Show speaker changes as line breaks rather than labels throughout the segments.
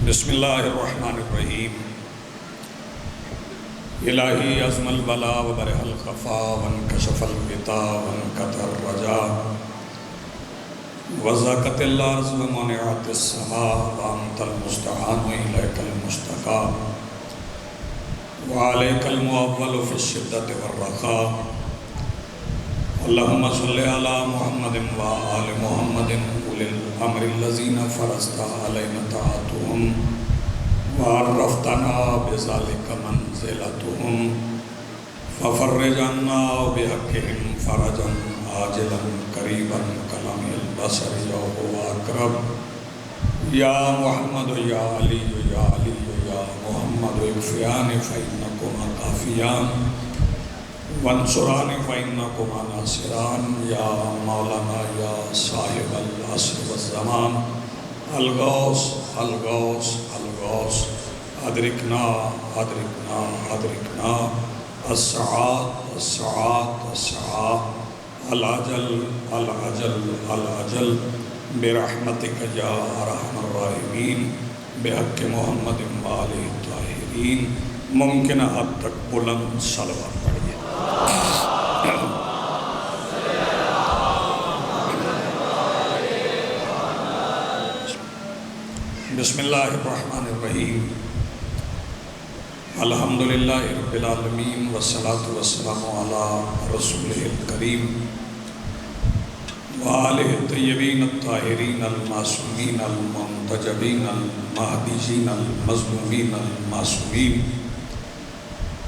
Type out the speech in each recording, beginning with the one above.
بسم اللہ الرحمن الرحیم الہی عظم البلا وبرح الخفا وانکشف الغطا وانکتر الرجا وزاقت الارض ومنعت السماء وانت المستعان الیک المشتقى وعلیک المعول فی الشدۃ والرخاء اللہم صلی علی محمد وآل محمد اولی الامر الذین فرضت علینا طاعتهم وعرفتنا بذلك منزلتهم ففرج عنا بحقهم فرجا عاجلا قریبا کلام البصر یا هو اقرب یا محمد یا علی یا علی یا محمد اکفیان فإنکما کافیان وانصران فإنکما ناصران یا مولانا یا صاحب العصر والزمان الغوث الغوث الغوث ادرکنا ادرکنا ادرکنا السعاد السعاد السعاد العجل العجل العجل برحمتک یا ارحم الراحمین بحق محمد وآلہ الطاہرین۔ ممکنہ حد تک بلند صلوات پڑھیے۔ بسم اللہ الرحمن الرحیم الحمدللہ رب العالمین والصلاة والسلام علی رسولہ الکریم وآلہ الطیبین الطاہرین المعصومین المنتجبین المہدیین المظلومین المعصومین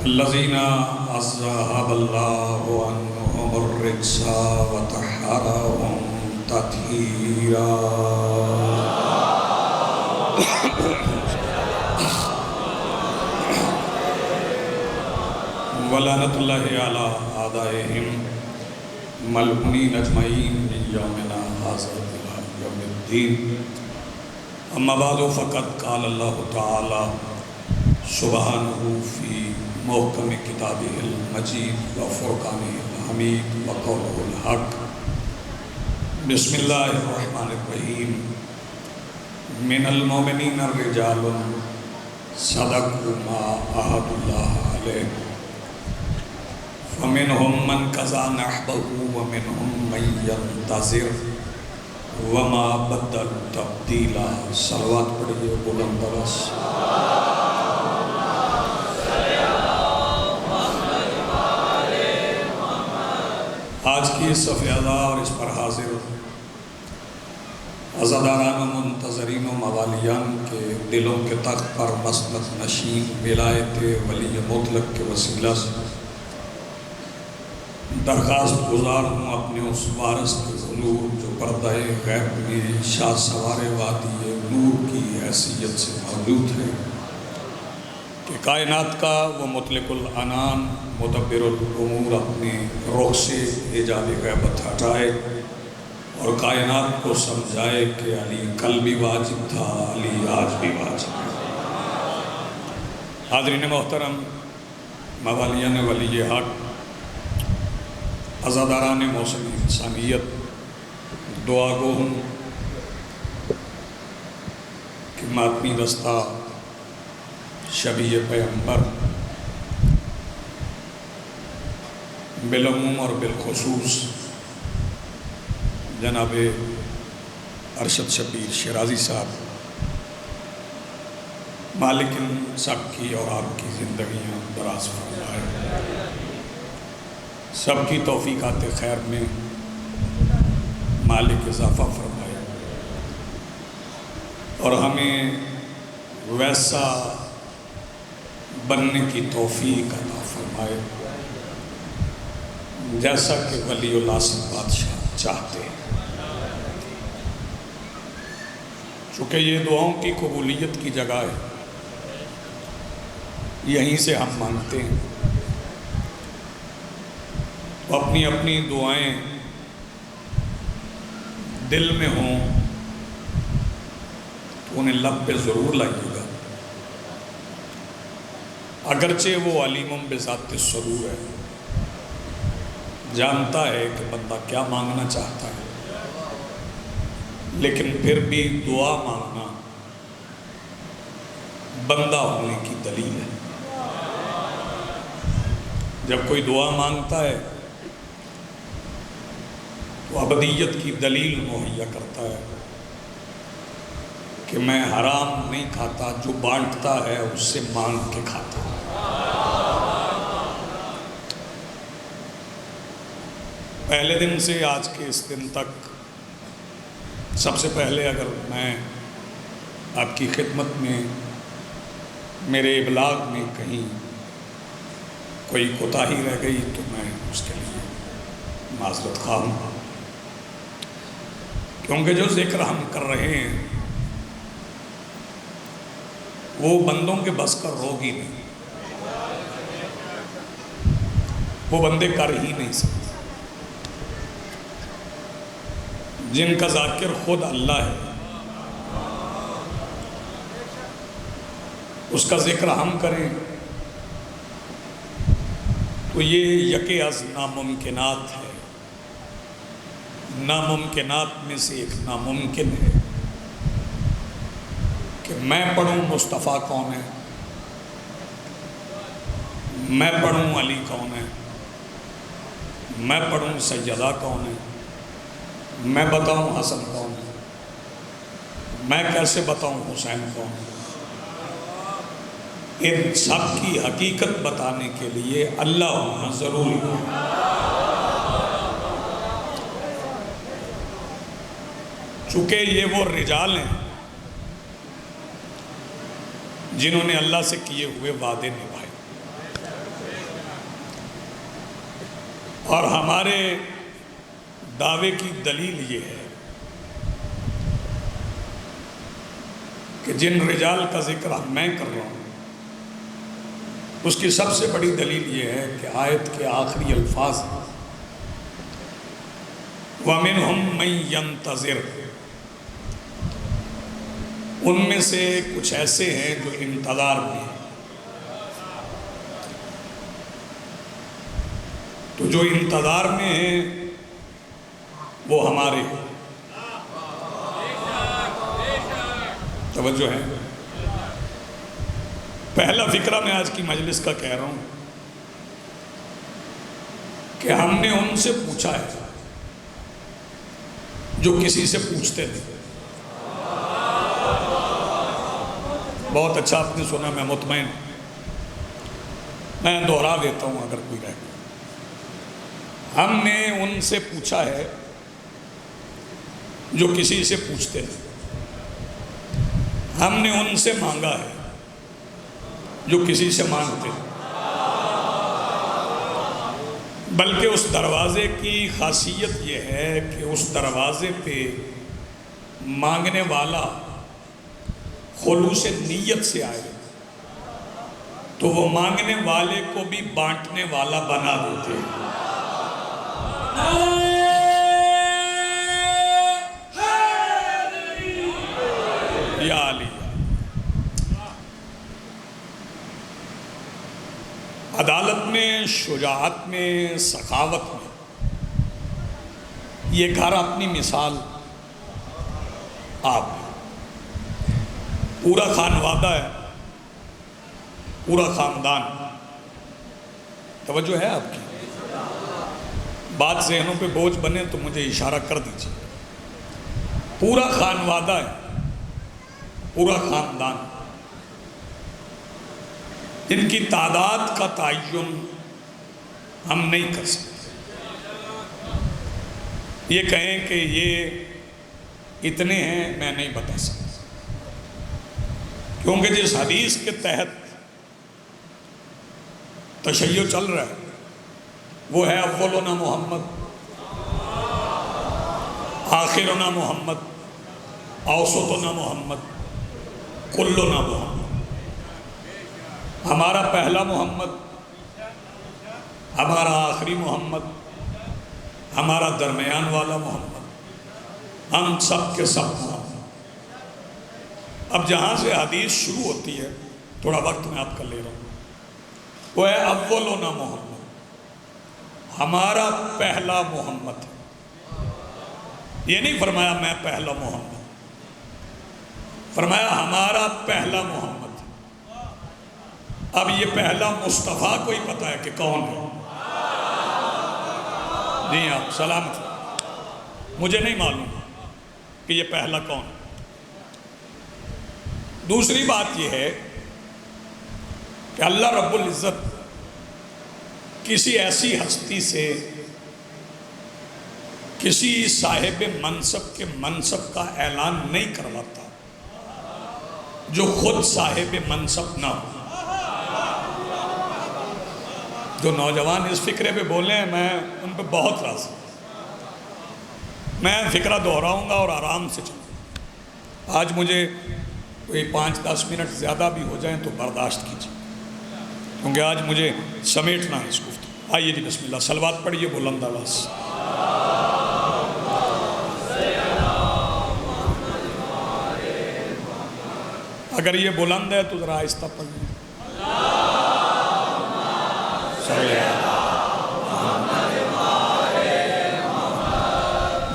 الذین اذہب اللہ عنہم الرجس وطہرہم تطہیرا۔ ولعنت اللہ علی اعدائہم ملعونین اجمعین من یومنا ھذا الی یوم الدین۔ اما بعد فقد قال اللہ تعالی سبحانہ فی محکم کتابہ المجید وفرقانہ الحمید وقولہ الحق۔ بسم اللہ الرحمن الرحیم من المؤمنین الرجال صدقوا ما عاہدوا اللہ علیہ فمنهم من قضى نحبه ومنهم من ينتظر وما بدلوا تبدیلا۔ صلوات پڑھیے بلند آواز۔ آج کی اس صفحہ اور اس پر حاضر عزاداران و منتظرین و موالیان کے دلوں کے تخت پر مسند نشین ولایت ولی مطلق کے وسیلہ سے درخواست گزار ہوں اپنے اس وارث کے حضور جو پردہ غیب میں شاہ سوار وادی نور کی حیثیت سے موجود ہے کہ کائنات کا وہ مطلق العنان مدبر الامور اپنے رخ سے حجاب غیبت ہٹائے اور کائنات کو سمجھائے کہ علی کل بھی واجب تھا، علی آج بھی واجب ہے۔ حاضرین محترم، موالیان ولی حق، عزاداران موسم انسانیت، دعا گو ہوں کہ ماتمی رستہ شبیہ پیغمبر بالعموم اور بالخصوص جناب ارشد شبیر شیرازی صاحب، مالک ان سب کی اور آپ کی زندگیاں دراز فرمائے، سب کی توفیقات خیر میں مالک اضافہ فرمائے اور ہمیں ویسا بننے کی توفیق عطا فرمائے جیسا کہ ولی العصر بادشاہ چاہتے ہیں۔ چونکہ یہ دعاؤں کی قبولیت کی جگہ ہے، یہیں سے ہم مانگتے ہیں، تو اپنی اپنی دعائیں دل میں ہوں تو انہیں لب پہ ضرور لائیے گا، اگرچہ وہ علیم بذات الصدور ہے، جانتا ہے کہ بندہ کیا مانگنا چاہتا ہے، لیکن پھر بھی دعا مانگنا بندہ ہونے کی دلیل ہے۔ جب کوئی دعا مانگتا ہے تو ابدیت کی دلیل مہیا کرتا ہے کہ میں حرام نہیں کھاتا، جو بانٹتا ہے اس سے مانگ کے کھاتا۔ پہلے دن سے آج کے اس دن تک سب سے پہلے اگر میں آپ کی خدمت میں میرے ابلاغ میں کہیں کوئی کوتاہی رہ گئی تو میں اس کے لیے معذرت خواہ ہوں، کیونکہ جو ذکر ہم کر رہے ہیں وہ بندوں کے بس کا روگ ہی نہیں، وہ بندے کر ہی نہیں سکتے۔ جن کا ذاکر خود اللہ ہے اس کا ذکر ہم کریں تو یہ یکے از ناممکنات ہے۔ ناممکنات میں سے ایک ناممکن ہے کہ میں پڑھوں مصطفیٰ کون ہے، میں پڑھوں علی کون ہے، میں پڑھوں سیدہ کون ہے، میں بتاؤں حسن کون ہے، میں کیسے بتاؤں حسین کون ہے۔ ان سب کی حقیقت بتانے کے لیے اللہ ہونا ضروری ہے۔ چونکہ یہ وہ رجال ہیں جنہوں نے اللہ سے کیے ہوئے وعدے نبھائے، اور ہمارے دعوے کی دلیل یہ ہے کہ جن رجال کا ذکر میں کر رہا ہوں اس کی سب سے بڑی دلیل یہ ہے کہ آیت کے آخری الفاظ وَمِنْهُمْ مَنْ يَنْتَظِرُ، ان میں سے کچھ ایسے ہیں جو انتظار میں ہیں۔ تو جو انتظار میں ہیں وہ ہمارے توجہ ہے۔ پہلا فکرہ میں آج کی مجلس کا کہہ رہا ہوں کہ ہم نے ان سے پوچھا ہے جو کسی سے پوچھتے نہیں۔ بہت اچھا آپ نے سنا، میں مطمئن، میں دوہرا دیتا ہوں اگر کوئی رہے۔ ہم نے ان سے پوچھا ہے جو کسی سے پوچھتے نہیں، ہم نے ان سے مانگا ہے جو کسی سے مانگتے ہیں۔ بلکہ اس دروازے کی خاصیت یہ ہے کہ اس دروازے پہ مانگنے والا خلوص نیت سے آئے تو وہ مانگنے والے کو بھی بانٹنے والا بنا دیتے ہیں۔ یا علی، عدالت میں، شجاعت میں، سخاوت میں یہ گھر اپنی مثال آپ ہے۔ پورا خانوادہ ہے، پورا خاندان، توجہ ہے آپ کی؟ بات ذہنوں پہ بوجھ بنے تو مجھے اشارہ کر دیجیے۔ پورا خانوادہ ہے، پورا خاندان، جن کی تعداد کا تعین ہم نہیں کر سکتے۔ یہ کہیں کہ یہ اتنے ہیں، میں نہیں بتا سکتا، کیونکہ جس حدیث کے تحت تشیع چل رہا ہے وہ ہے اولنا محمد، آخرنا محمد، اوسطنا محمد، کلنا محمد۔ ہمارا پہلا محمد، ہمارا آخری محمد، ہمارا درمیان والا محمد، ہم سب کے سب محمد۔ اب جہاں سے حدیث شروع ہوتی ہے، تھوڑا وقت میں آپ کا لے رہا ہوں، وہ ہے اولنا محمد، ہمارا پہلا محمد ہے۔ یہ نہیں فرمایا میں پہلا محمد، فرمایا ہمارا پہلا محمد۔ اب یہ پہلا مصطفیٰ کو ہی پتہ ہے کہ کون ہے؟ جی آپ سلامت، مجھے نہیں معلوم کہ یہ پہلا کون ہے۔ دوسری بات یہ ہے کہ اللہ رب العزت کسی ایسی ہستی سے، کسی صاحب منصب کے منصب کا اعلان نہیں کرواتا جو خود صاحب منصب نہ ہو۔ جو نوجوان اس فکرے پہ بولے ہیں میں ان پہ بہت راضی ہوں، میں فکرہ دہراؤں گا اور آرام سے چلوں گا۔ آج مجھے کوئی 5-10 منٹ زیادہ بھی ہو جائیں تو برداشت کیجیے، کیونکہ آج مجھے سمیٹنا ہے اس گفتگو۔ آئیے جی بسم اللہ، صلوات پڑھیے بلند آواز سے۔ اگر یہ بلند ہے تو ذرا آہستہ پڑھیے۔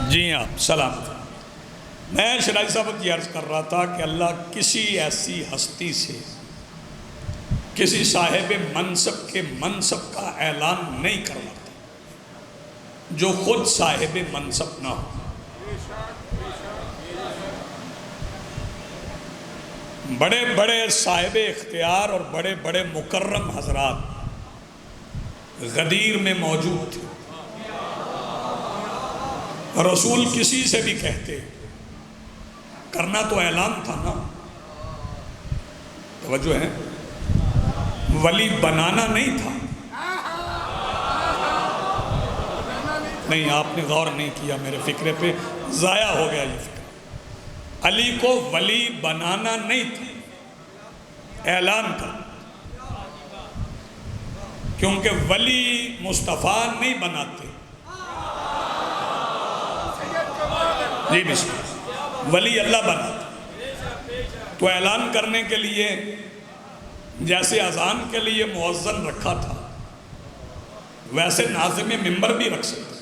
جی آپ سلامت۔ میں شرائع صاحب کی عرض کر رہا تھا کہ اللہ کسی ایسی ہستی سے، کسی صاحب منصب کے منصب کا اعلان نہیں کرواتا جو خود صاحب منصب نہ ہو۔ بڑے بڑے صاحب اختیار اور بڑے بڑے مکرم حضرات غدیر میں موجود تھے، رسول کسی سے بھی کہتے، کرنا تو اعلان تھا نا، توجہ ہے، ولی بنانا نہیں تھا۔ نہیں، آپ نے غور نہیں کیا میرے فکرے پہ، ضائع ہو گیا یہ فکر۔ علی کو ولی بنانا نہیں تھا، اعلان کرنا، کیونکہ ولی مصطفیٰ نہیں بناتے۔ جی بسم اللہ، ولی اللہ بناتے۔ تو اعلان کرنے کے لیے جیسے اذان کے لیے مؤذن رکھا تھا، ویسے ناظم ممبر بھی رکھ سکتے،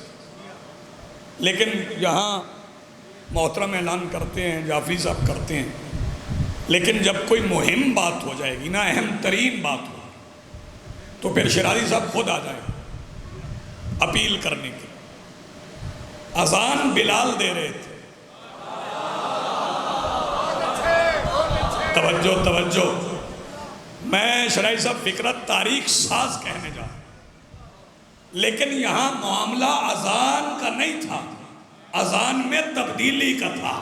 لیکن یہاں محترم اعلان کرتے ہیں، جعفری صاحب کرتے ہیں، لیکن جب کوئی مہم بات ہو جائے گی نا، اہم ترین بات ہو، تو پھر شراری صاحب خود آ جائیں اپیل کرنے کے۔ اذان بلال دے رہے تھے، توجہ توجہ، میں شرائع صاحب فکرہ تاریخ ساز کہنے جا رہا ہوں، لیکن یہاں معاملہ اذان کا نہیں تھا، اذان میں تبدیلی کا تھا۔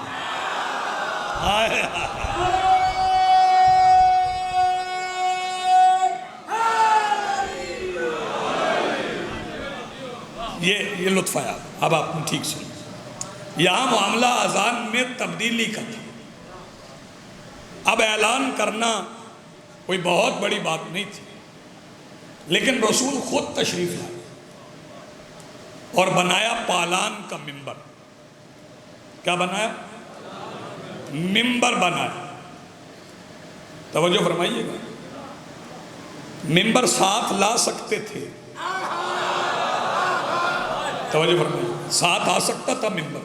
یہ لطف آیا، اب آپ نے ٹھیک سنا، یہاں معاملہ اذان میں تبدیلی کا تھا۔ اب اعلان کرنا کوئی بہت بڑی بات نہیں تھی، لیکن رسول خود تشریف لائے اور بنایا پالان کا ممبر۔ کیا بنایا؟ ممبر بنایا۔ توجہ فرمائیے گا، ممبر ساتھ لا سکتے تھے، توجہ فرمائیے، ساتھ آ سکتا تھا ممبر،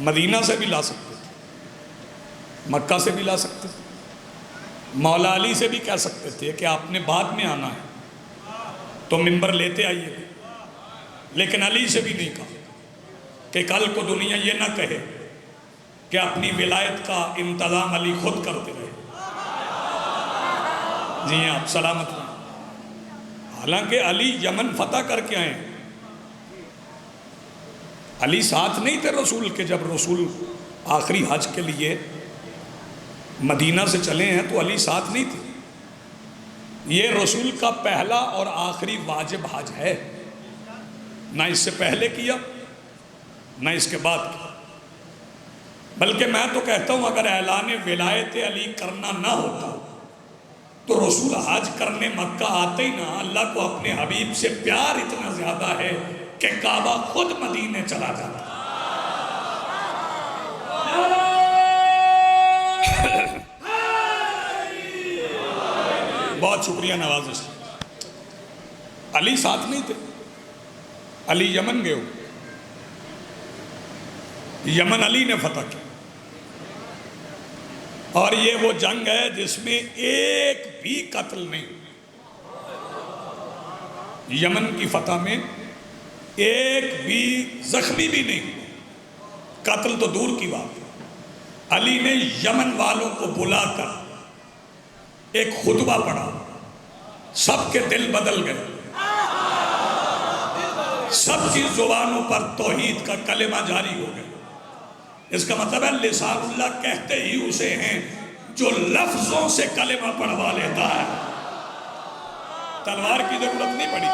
مدینہ سے بھی لا سکتے تھے، مکہ سے بھی لا سکتے تھے، مولا علی سے بھی کہہ سکتے تھے کہ آپ نے بعد میں آنا ہے تو ممبر لیتے آئیے، لیکن علی سے بھی نہیں کہا کہ کل کو دنیا یہ نہ کہے کہ اپنی ولایت کا انتظام علی خود کرتے رہے۔ جی آپ سلامت رہیں۔ حالانکہ علی یمن فتح کر کے آئے، علی ساتھ نہیں تھے رسول کے، جب رسول آخری حج کے لیے مدینہ سے چلے ہیں تو علی ساتھ نہیں تھے۔ یہ رسول کا پہلا اور آخری واجب حج ہے، نہ اس سے پہلے کیا نہ اس کے بعد کیا۔ بلکہ میں تو کہتا ہوں اگر اعلان ولایت علی کرنا نہ ہوتا تو رسول حج کرنے مکہ آتے ہی نہ۔ اللہ کو اپنے حبیب سے پیار اتنا زیادہ ہے کہ کعبہ خود مدینے چلا جاتا۔ بہت شکریہ نوازش۔ علی ساتھ نہیں تھے، علی یمن گئے ہو، یمن علی نے فتح کیا، اور یہ وہ جنگ ہے جس میں ایک بھی قتل نہیں، یمن کی فتح میں ایک بھی زخمی بھی نہیں، قتل تو دور کی بات۔ علی نے یمن والوں کو بلا کر ایک خطبہ پڑھا، سب کے دل بدل گئے، سب کی زبانوں پر توحید کا کلمہ جاری ہو گیا۔ اس کا مطلب ہے لسان اللہ کہتے ہی اسے ہیں جو لفظوں سے کلمہ پڑھوا لیتا ہے، تلوار کی ضرورت نہیں پڑی۔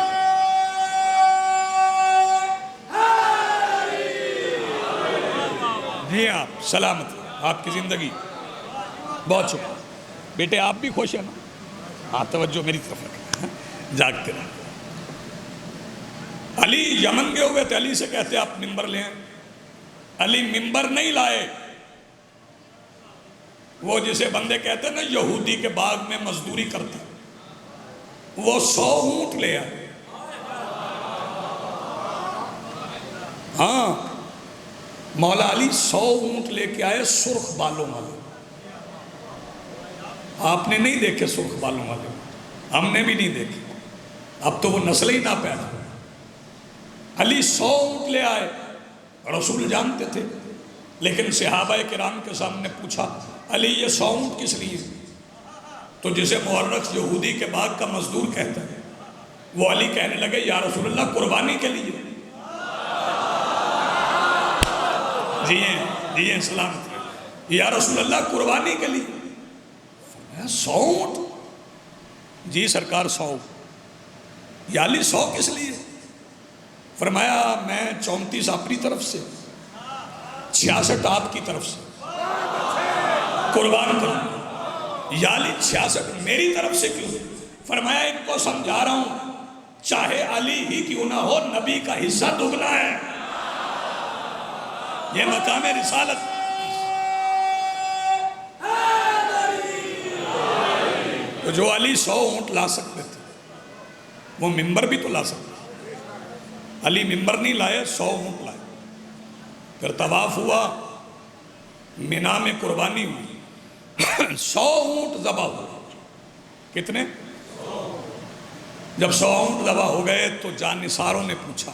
جی آپ سلامت، آپ کی زندگی بہت شکریہ بیٹے، آپ بھی خوش ہیں نا؟ ہاں توجہ میری طرف رکھیں، جاگتے رہیں۔ علی یمن گئے ہوئے تھے، علی سے کہتے آپ ممبر لے آئیں، علی ممبر نہیں لائے۔ وہ جسے بندے کہتے ہیں نا یہودی کے باغ میں مزدوری کرتا، وہ 100 اونٹ لے آئے۔ ہاں مولا علی 100 اونٹ لے کے آئے، سرخ بالوں والے۔ آپ نے نہیں دیکھے سرخ بالوں والے، ہم نے بھی نہیں دیکھے، اب تو وہ نسل ہی نہ پیدا۔ علی 100 اونٹ لے آئے، رسول جانتے تھے، لیکن صحابہ کرام کے سامنے پوچھا علی یہ 100 اونٹ کس لیے؟ تو جسے مورخ یہودی کے باغ کا مزدور کہتا ہے، وہ علی کہنے لگے یا رسول اللہ قربانی کے لیے۔ جی ہیں سلامت، یا رسول اللہ قربانی کے لیے۔ 100 اونٹ؟ جی سرکار 100۔ یا علی 100 کس لیے؟ فرمایا میں 34 اپنی طرف سے، 66 آپ کی طرف سے قربان کروں۔ یا علی 66 میری طرف سے کیوں؟ فرمایا ان کو سمجھا رہا ہوں چاہے علی ہی کیوں نہ ہو، نبی کا حصہ دگنا ہے، یہ مقام رسالت۔ تو جو علی 100 اونٹ لا سکتے تھے وہ ممبر بھی تو لا سکتے۔ علی ممبر نہیں لائے، 100 اونٹ لائے۔ پھر طواف ہوا، مینا میں قربانی ہوئی، 100 اونٹ ذبح ہوئے۔ کتنے؟ جب 100 اونٹ ذبح ہو گئے تو جانثاروں نے پوچھا،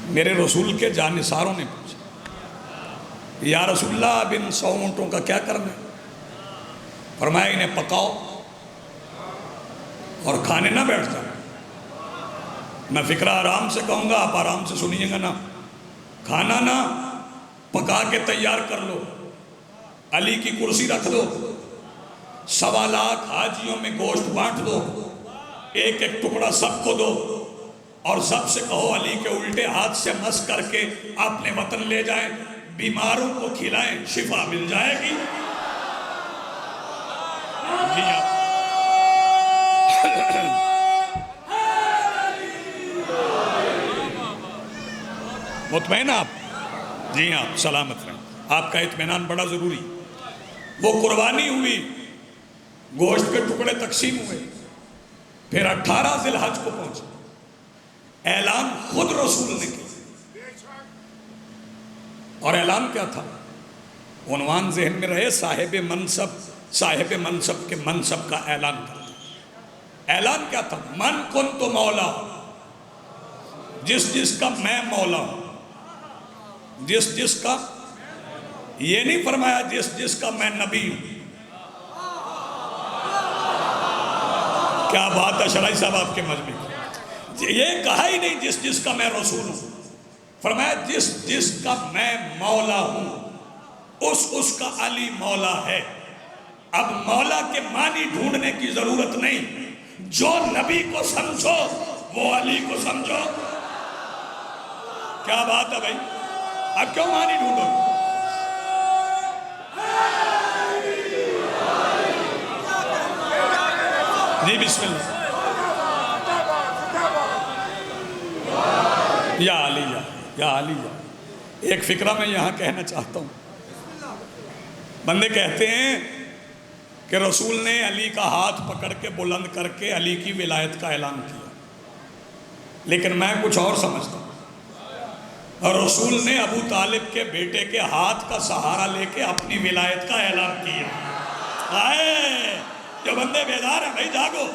میرے رسول کے جانثاروں نے پوچھا یا رسول اللہ اب ان 100 اونٹوں کا کیا کرنا ہے؟ فرمایا انہیں پکاؤ اور کھانے نہ بیٹھ جائیں، میں فکرہ آرام سے کہوں گا، آپ آرام سے سنیے گا نا، کھانا نہ پکا کے تیار کر لو، علی کی کرسی رکھ دو، 1.25 لاکھ حاجیوں میں گوشت بانٹ دو، ایک ایک ٹکڑا سب کو دو، اور سب سے کہو علی کے الٹے ہاتھ سے مس کر کے اپنے وطن لے جائیں، بیماروں کو کھلائیں، شفا مل جائے گی۔ جی آپ مطمئن آپ؟ جی آپ سلامت رہیں، آپ کا اطمینان بڑا ضروری۔ وہ قربانی ہوئی، گوشت کے ٹکڑے تقسیم ہوئے، پھر 18 ذی الحج کو پہنچے، اعلان خود رسول نے کیا۔ اور اعلان کیا تھا؟ عنوان ذہن میں رہے، صاحب منصب کے منصب کا اعلان کرتا۔ اعلان کیا تھا؟ من کنت مولا، جس کا میں مولا ہوں، جس کا، یہ نہیں فرمایا جس کا میں نبی ہوں۔ کیا بات ہے شرعی صاحب آپ کے مجمع کی، یہ کہا ہی نہیں جس کا میں رسول ہوں، فرمایا جس کا میں مولا ہوں اس کا علی مولا ہے۔ اب مولا کے معنی ڈھونڈنے کی ضرورت نہیں، جو نبی کو سمجھو وہ علی کو سمجھو۔ کیا بات ہے بھائی، اب کیوں معنی ڈھونڈو؟ جی بسم اللہ۔ یا علی یا علی۔ ایک فکرہ میں یہاں کہنا چاہتا ہوں، بندے کہتے ہیں کہ رسول نے علی کا ہاتھ پکڑ کے بلند کر کے علی کی ولایت کا اعلان کیا، لیکن میں کچھ اور سمجھتا ہوں۔ اور رسول نے ابو طالب کے بیٹے کے ہاتھ کا سہارا لے کے اپنی ولایت کا اعلان کیا. آئے جو بندے بیدار ہیں بھائی جاگو.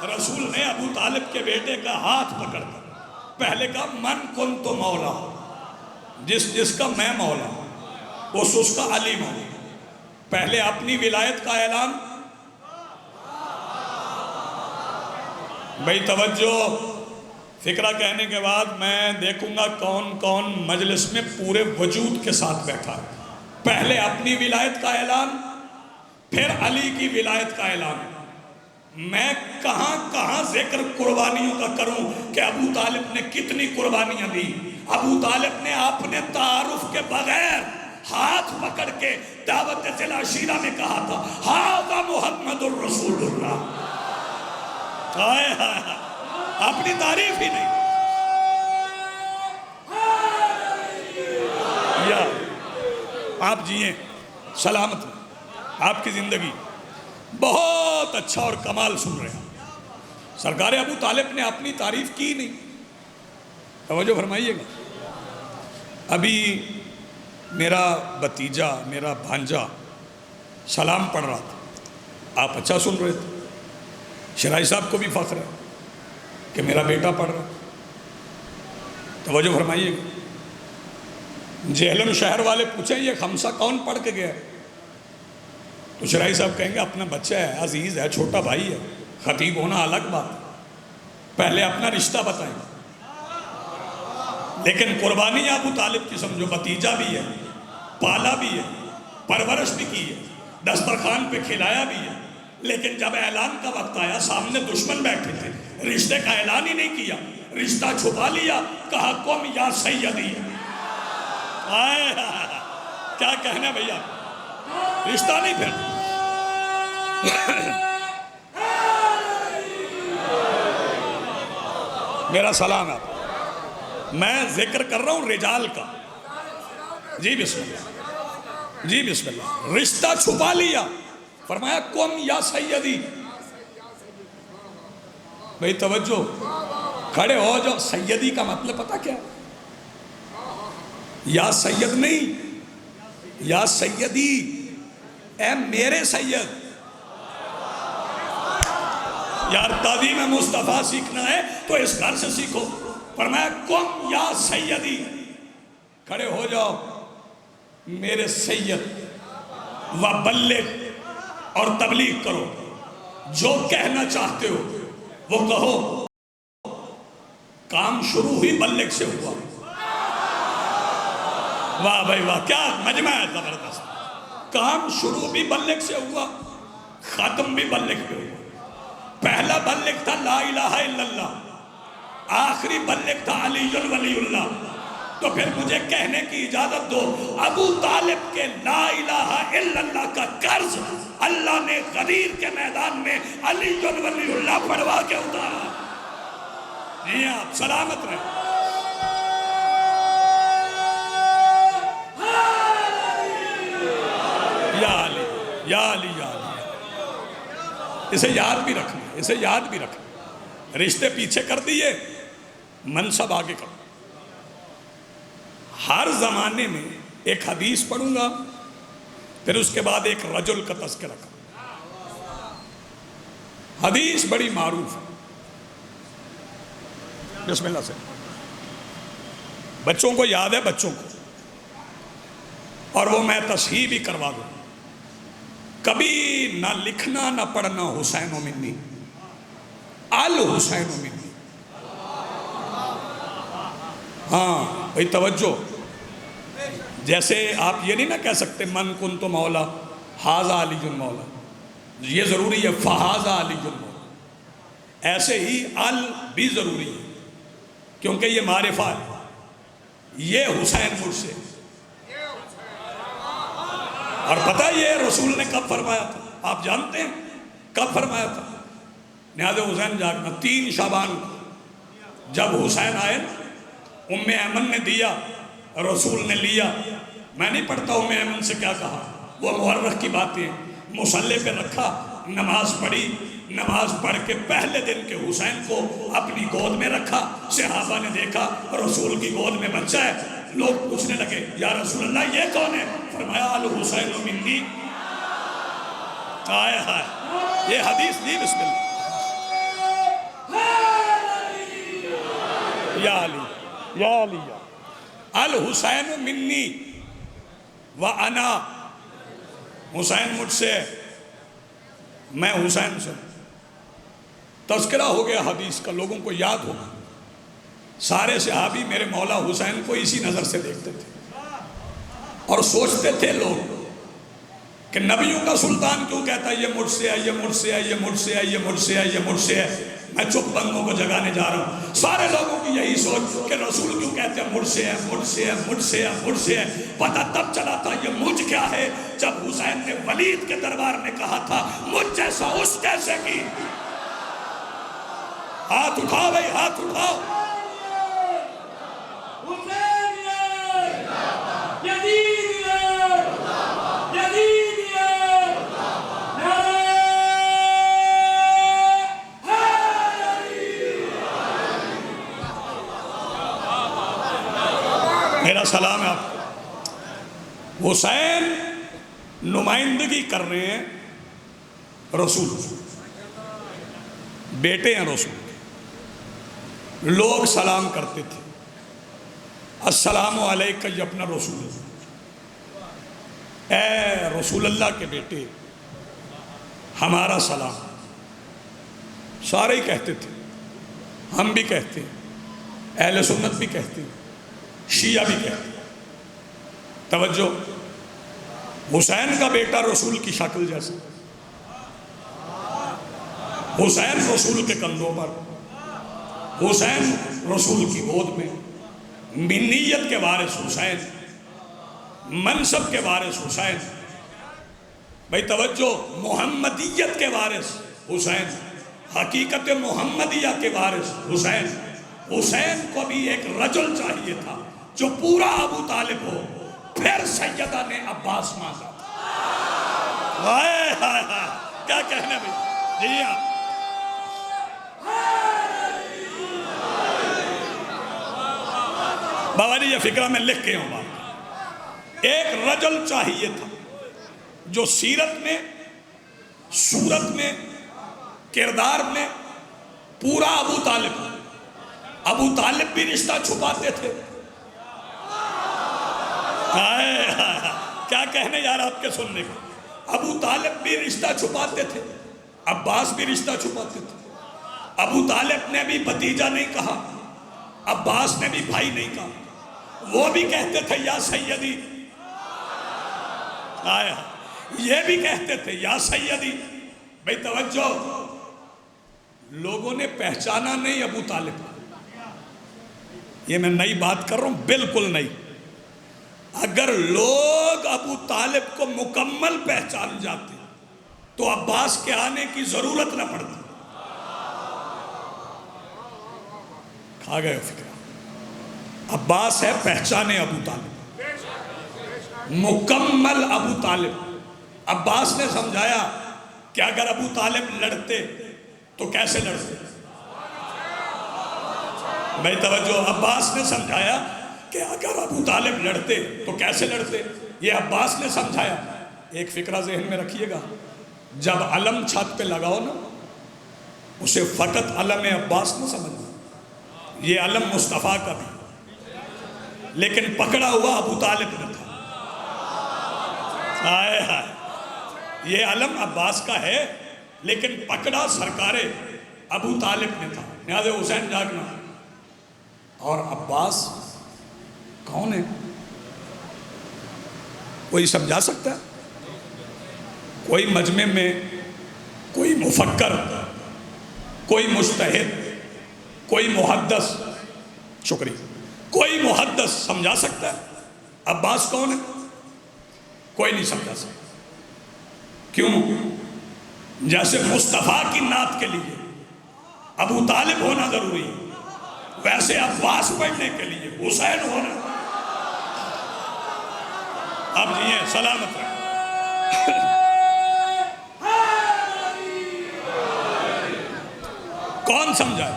رسول نے ابو طالب کے بیٹے کا ہاتھ پکڑ کر پہلے کہا من کنت مولا، جس کا میں مولا اس کا علی مولا. پہلے اپنی ولایت کا اعلان. بھائی توجہ، فکرہ کہنے کے بعد میں دیکھوں گا کون کون مجلس میں پورے وجود کے ساتھ بیٹھا ہے. پہلے اپنی ولایت کا اعلان، پھر علی کی ولایت کا اعلان. میں کہاں کہاں ذکر قربانیوں کا کروں کہ ابو طالب نے کتنی قربانیاں دی. ابو طالب نے اپنے تعارف کے بغیر ہاتھ پکڑ کے دعوت ذی العشیرہ میں کہا تھا ھذا محمد الرسول اللہ. اپنی تعریف ہی نہیں. یا آپ جئیں سلامت، آپ کی زندگی بہت اچھا اور کمال سن رہے ہیں. سرکار ابو طالب نے اپنی تعریف کی نہیں. توجہ فرمائیے گا. ابھی میرا بھتیجا، میرا بھانجا سلام پڑھ رہا تھا، آپ اچھا سن رہے تھے. شرائی صاحب کو بھی فخر ہے کہ میرا بیٹا پڑھ رہا. توجہ فرمائیے گا. جہلم شہر والے پوچھیں یہ خمسہ کون پڑھ کے گیا؟ تو شرائی صاحب کہیں گے اپنا بچہ ہے، عزیز ہے، چھوٹا بھائی ہے. خطیب ہونا الگ بات ہے، پہلے اپنا رشتہ بتائیں. لیکن قربانی ابو طالب کی سمجھو. بھتیجا بھی ہے، پالا بھی ہے، پرورش بھی کی ہے، دسترخوان پہ کھلایا بھی ہے. لیکن جب اعلان کا وقت آیا سامنے دشمن بیٹھے تھے، رشتے کا اعلان ہی نہیں کیا، رشتہ چھپا لیا. کہا قم یا سیدی. کیا کہنا بھیا، رشتہ نہیں پھر. میرا سلام ہے. میں ذکر کر رہا ہوں رجال کا. جی بسم اللہ، جی بسم اللہ. رشتہ چھپا لیا، فرمایا قم یا سیدی. بھئی توجہ، کھڑے ہو جاؤ. سیدی کا مطلب پتہ کیا؟ یا سید نہیں، یا سیدی، اے میرے سید. یار تعظیم مصطفیٰ سیکھنا ہے تو اس گھر سے سیکھو. فرمایا قم یا سیدی، کھڑے ہو جاؤ میرے سید. وبلغ، اور تبلیغ کرو. جو کہنا چاہتے ہو وہ کہو. کام شروع ہی بلغ سے ہوا. واہ بھائی واہ، کیا مجمع ہے زبردست. کام شروع بھی بلغ سے ہوا، ختم بھی بلغ پہ ہوا. پہلا بلغ تھا لا الہ الا اللہ، آخری بلغ تھا علی ولی اللہ. تو پھر مجھے کہنے کی اجازت دو، ابو طالب کے لا الہ الا اللہ کا قرض اللہ نے غدیر کے میدان میں علی ولی اللہ پڑھوا کے اتارا. جی آپ سلامت رہیں. یا علی یا علی یا علی. اسے یاد بھی رکھنا، اسے یاد بھی رکھنا. رشتے پیچھے کر دیے، منصب آگے کرو. ہر زمانے میں ایک حدیث پڑھوں گا، پھر اس کے بعد ایک رجل کا تذکرہ کروں. حدیث بڑی معروف ہے. بسم اللہ سے. بچوں کو یاد ہے، بچوں کو، اور وہ میں تصحیح بھی کروا دوں. کبھی نہ لکھنا نہ پڑھنا حسین و منی، الحسین و منی. ہاں بھئی توجہ. جیسے آپ یہ نہیں نہ کہہ سکتے من کنت مولا ھذا علی مولا، یہ ضروری ہے فھذا علی مولا. ایسے ہی ال بھی ضروری ہے کیونکہ یہ معرفہ ہے. یہ حسین مجھ سے. اور پتہ یہ رسول نے کب فرمایا تھا؟ آپ جانتے ہیں کب فرمایا تھا؟ نیاز حسین جاگنا 3 شعبان کو جب حسین آئے، ام ایمن نے دیا، رسول نے لیا. میں نہیں پڑھتا ام ایمن سے کیا کہا، وہ مورخ کی باتیں. مصلی پہ رکھا، نماز پڑھی، نماز پڑھ کے پہلے دن کے حسین کو اپنی گود میں رکھا۔ صحابہ نے دیکھا رسول کی گود میں بچہ ہے، لوگ پوچھنے لگے یا رسول اللہ یہ کون ہے؟ فرمایا الحسین منی۔ آئے ہائے، یہ حدیث دی، بسم اللہ۔ یا علی یا علی الحسین منی وانا، حسین مجھ سے، میں حسین سے۔ تذکرہ ہو گیا حدیث کا، لوگوں کو یاد ہوگا۔ سارے صحابی میرے مولا حسین کو اسی نظر سے دیکھتے تھے اور سوچتے تھے لوگ کہ نبیوں کا سلطان کیوں کہتا ہے یہ مجھ سے ہے، یہ مجھ سے ہے، یہ مجھ سے ہے، یہ مجھ سے ہے، یہ مجھ سے ہے۔ میں چپ بندوں کو جگانے جا رہا ہوں۔ سارے لوگوں کی یہی سوچ کہ رسول کیوں کہتے ہیں مجھ سے ہے، مجھ سے ہے، مجھ سے ہے، مجھ سے ہے۔ پتہ تب چلا تھا یہ مجھ کیا ہے جب حسین نے ولید کے دربار میں کہا تھا مجھ جیسا اس جیسے کی۔ ہاتھ اٹھاؤ بھائی، ہاتھ اٹھاؤ۔ میرا سلام ہے آپ کو۔ حسین نمائندگی کر رہے ہیں رسول، بیٹے ہیں رسول کے۔ لوگ سلام کرتے تھے، السلام علیکہ یا اپنا رسول، اے رسول اللہ کے بیٹے ہمارا سلام۔ سارے ہی کہتے تھے، ہم بھی کہتے ہیں، اہل سنت بھی کہتے ہیں، شیعہ بھی کہتے ہیں۔ توجہ، حسین کا بیٹا رسول کی شکل جیسا، حسین رسول کے کندھوں پر، حسین رسول کی گود میں، منیت کے وارث حسین، منصب کے وارث حسین، بھائی توجہ، محمدیت کے وارث حسین، حقیقت محمدیہ کے وارث حسین۔ حسین کو بھی ایک رجل چاہیے تھا جو پورا ابو طالب ہو، پھر سیدہ نے عباس مانگا تھا۔ ہائے ہائے ہائے، کیا کہنے بھائی، جی ہاں۔ بابا جی یہ فکرہ میں لکھ کے ہوں بات، ایک رجل چاہیے تھا جو سیرت میں، صورت میں، کردار میں پورا ابو طالب ہو۔ ابو طالب بھی رشتہ چھپاتے تھے۔ کیا کہنے یار آپ کے سننے کو، ابو طالب بھی رشتہ چھپاتے تھے، عباس بھی رشتہ چھپاتے تھے۔ ابو طالب نے بھی بھتیجا نہیں کہا، عباس نے بھی بھائی نہیں کہا، وہ بھی کہتے تھے یا سیدی، یہ بھی کہتے تھے یا سیدی۔ بھئی توجہ، لوگوں نے پہچانا نہیں ابو طالب، یہ میں نئی بات کر رہا ہوں، بالکل نہیں۔ اگر لوگ ابو طالب کو مکمل پہچان جاتے تو عباس کے آنے کی ضرورت نہ پڑتی۔ کھا گئے فکر، عباس ہے پہچانے ابو طالب، مکمل ابو طالب۔ عباس نے سمجھایا کہ اگر ابو طالب لڑتے تو کیسے لڑتے؟ بھائی توجہ، عباس نے سمجھایا کہ اگر ابو طالب لڑتے تو کیسے لڑتے، یہ عباس نے سمجھایا۔ ایک فکرہ ذہن میں رکھیے گا، جب علم چھت پہ لگاؤ نا، اسے فقط علم عباس نہ سمجھنا، یہ علم مصطفیٰ کا بھی، لیکن پکڑا ہوا ابو طالب نے تھا۔ آئے ہائے، یہ علم عباس کا ہے لیکن پکڑا سرکار ابو طالب نے تھا۔ لہذا حسین جاگنا، اور عباس کون ہے؟ کوئی سمجھا سکتا ہے؟ کوئی مجمع میں کوئی مفکر، کوئی مجتہد، کوئی محدث، شکریہ، کوئی محدث سمجھا سکتا ہے عباس کون ہے؟ کوئی نہیں سمجھا سکتا۔ کیوں؟ جیسے مصطفیٰ کی نعت کے لیے ابو طالب ہونا ضروری ہے، ویسے عباس پڑھنے کے لیے حسین ہونا۔ اب یہ سلامت رہے۔ کون سمجھائے؟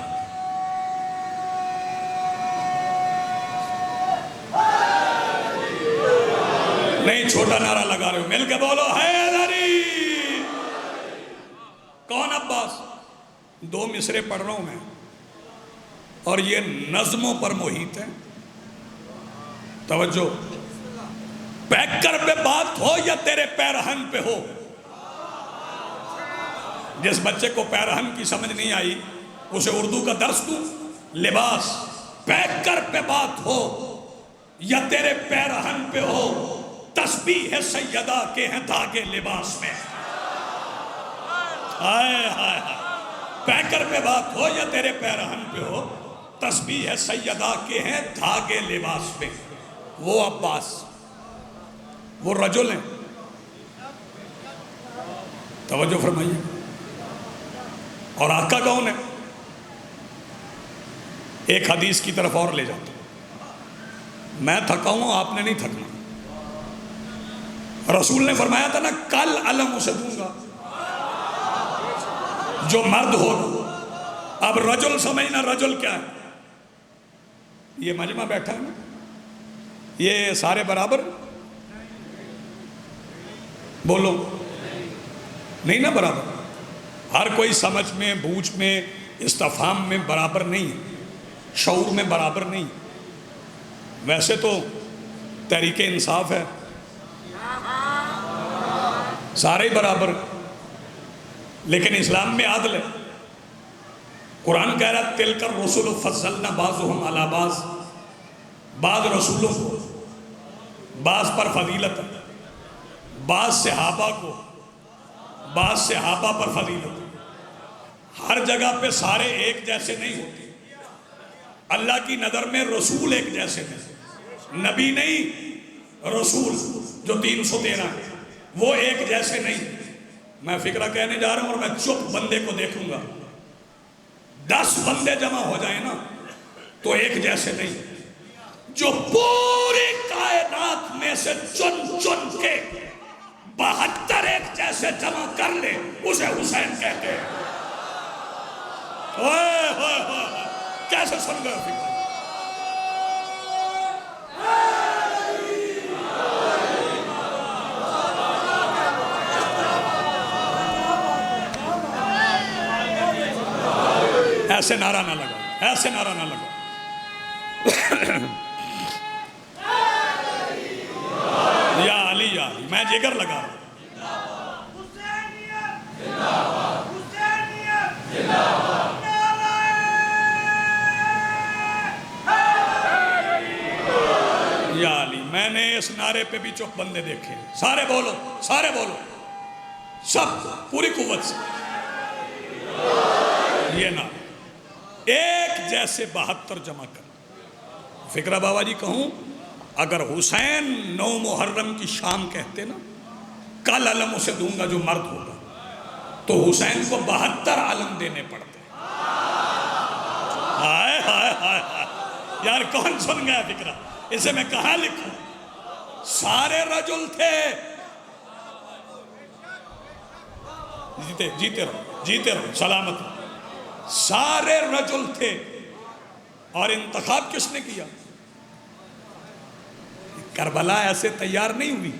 نہیں چھوٹا نعرہ لگا رہے ہو، مل کے بولو حیدری۔ کون عباس؟ 2 مصرے پڑھ رہا ہوں میں، اور یہ نظموں پر محیط ہے۔ توجہ، پیکر پہ بات ہو یا تیرے پیرہن پہ ہو۔ جس بچے کو پیرہن کی سمجھ نہیں آئی اسے اردو کا درس دوں۔ لباس، پیکر پہ بات ہو یا تیرے پیرہن پہ ہو، تسبیح ہے سیدہ کے ہیں دھاگے لباس میں۔ ہائے ہائے ہائے، پیکر پہ بات ہو یا تیرے پیرہن پہ ہو، تسبیح ہے سیدہ کے ہیں دھاگے لباس میں۔ وہ عباس، وہ رجل ہیں۔ توجہ فرمائیے، اور آقا کون ہے؟ ایک حدیث کی طرف اور لے جاتا ہوں، میں تھکا ہوں، آپ نے نہیں تھکنا۔ رسول نے فرمایا تھا نا، کل علم اسے دوں گا جو مرد ہوگا۔ اب رجل سمجھنا، رجل کیا ہے؟ یہ مجمع بیٹھا ہے نا، یہ سارے برابر بولو، نہیں نا برابر؟ ہر کوئی سمجھ میں، بوجھ میں، استفہام میں برابر نہیں ہے، شعور میں برابر نہیں۔ ویسے تو تحریک انصاف ہے، سارے ہی برابر، لیکن اسلام میں عدل ہے۔ قرآن کہہ رہا ہے تِلْكَ الرُّسُلُ فَضَّلْنَا بَعْضُهُمْ عَلَى بَعْضٍ، بعض رسولوں کو بعض پر فضیلت ہے، بعض صحابہ کو بعض صحابہ پر فضیلت ہے۔ ہر جگہ پہ سارے ایک جیسے نہیں ہوتے۔ اللہ کی نظر میں رسول ایک جیسے نہیں، نبی نہیں، رسول جو 313 ہے وہ ایک جیسے نہیں۔ میں فکرہ کہنے جا رہا ہوں اور میں چپ بندے کو دیکھوں گا، 10 بندے جمع ہو جائیں نا تو ایک جیسے نہیں۔ جو پوری کائنات میں سے چن چن کے 72 ایک جیسے جمع کر لے اسے حسین کہتے ہیں۔ اوئے ہوئے ہوئے، کیسے سن گئے فکر؟ ایسے نعرہ نہ لگا، ایسے نعرہ نہ لگا۔ یا علی یا علی، میں جگر لگا رہا ہوں۔ یا علی، میں نے اس نعرے پہ بھی چپ بندے دیکھے، سارے بولو، سارے بولو، سب پوری قوت سے یہ نعرہ ایک جیسے 72 جمع کر۔ فکرہ بابا جی کہوں، اگر حسین 9 محرم کی شام کہتے نا کل علم اسے دوں گا جو مرد ہوگا، تو حسین کو 72 علم دینے پڑتے۔ ہائے ہائے ہائے ہائے، یار کون سن گیا فکرہ؟ اسے میں کہاں لکھوں؟ سارے رجل تھے، جیتے رہو، جیتے رہو، سلامت رہو۔ سارے رجل تھے، اور انتخاب کس نے کیا؟ کربلا ایسے تیار نہیں ہوئی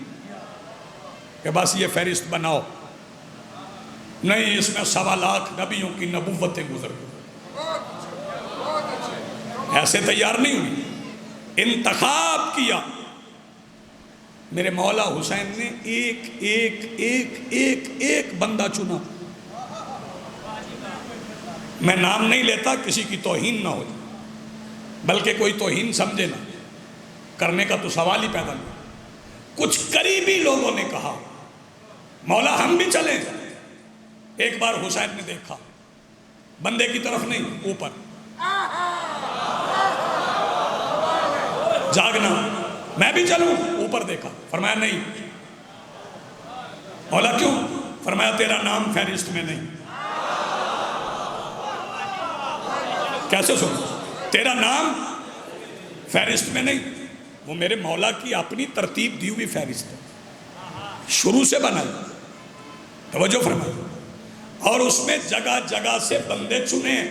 کہ بس یہ فہرست بناؤ، نہیں، اس میں 1.25 لاکھ نبیوں کی نبوتیں گزر گئی، ایسے تیار نہیں ہوئی، انتخاب کیا۔ میرے مولا حسین نے ایک ایک ایک ایک ایک بندہ چنا۔ میں نام نہیں لیتا، کسی کی توہین نہ ہو جائے، بلکہ کوئی توہین سمجھے نہ، کرنے کا تو سوال ہی پیدا نہیں۔ کچھ قریبی لوگوں نے کہا مولا ہم بھی چلیں۔ ایک بار حسین نے دیکھا، بندے کی طرف نہیں، اوپر، جاگنا، میں بھی چلوں، اوپر دیکھا، فرمایا نہیں۔ مولا کیوں؟ فرمایا تیرا نام فہرست میں نہیں۔ کیسے سن؟ تیرا نام فہرست میں نہیں۔ وہ میرے مولا کی اپنی ترتیب دی ہوئی فہرست ہے، شروع سے بنائی، توجہ فرمائی، اور اس میں جگہ جگہ سے بندے چنے ہیں۔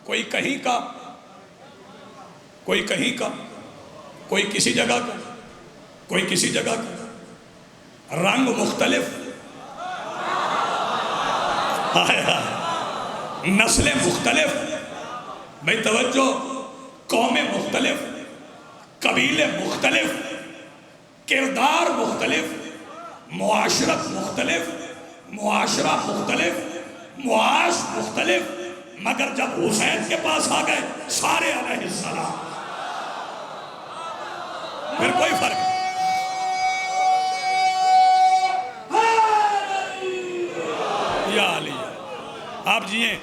کوئی کہیں کا، کوئی کہیں کا، کوئی کسی جگہ کا، کوئی کسی جگہ کا، رنگ مختلف، نسلیں مختلف، بھائی توجہ، قومیں مختلف، قبیلے مختلف، کردار مختلف، معاشرت مختلف، معاشرہ مختلف، معاش مختلف، مگر جب حسین کے پاس آ گئے سارے علیہ السلام، پھر کوئی فرق نہیں۔ یا علی، آپ جیئیں،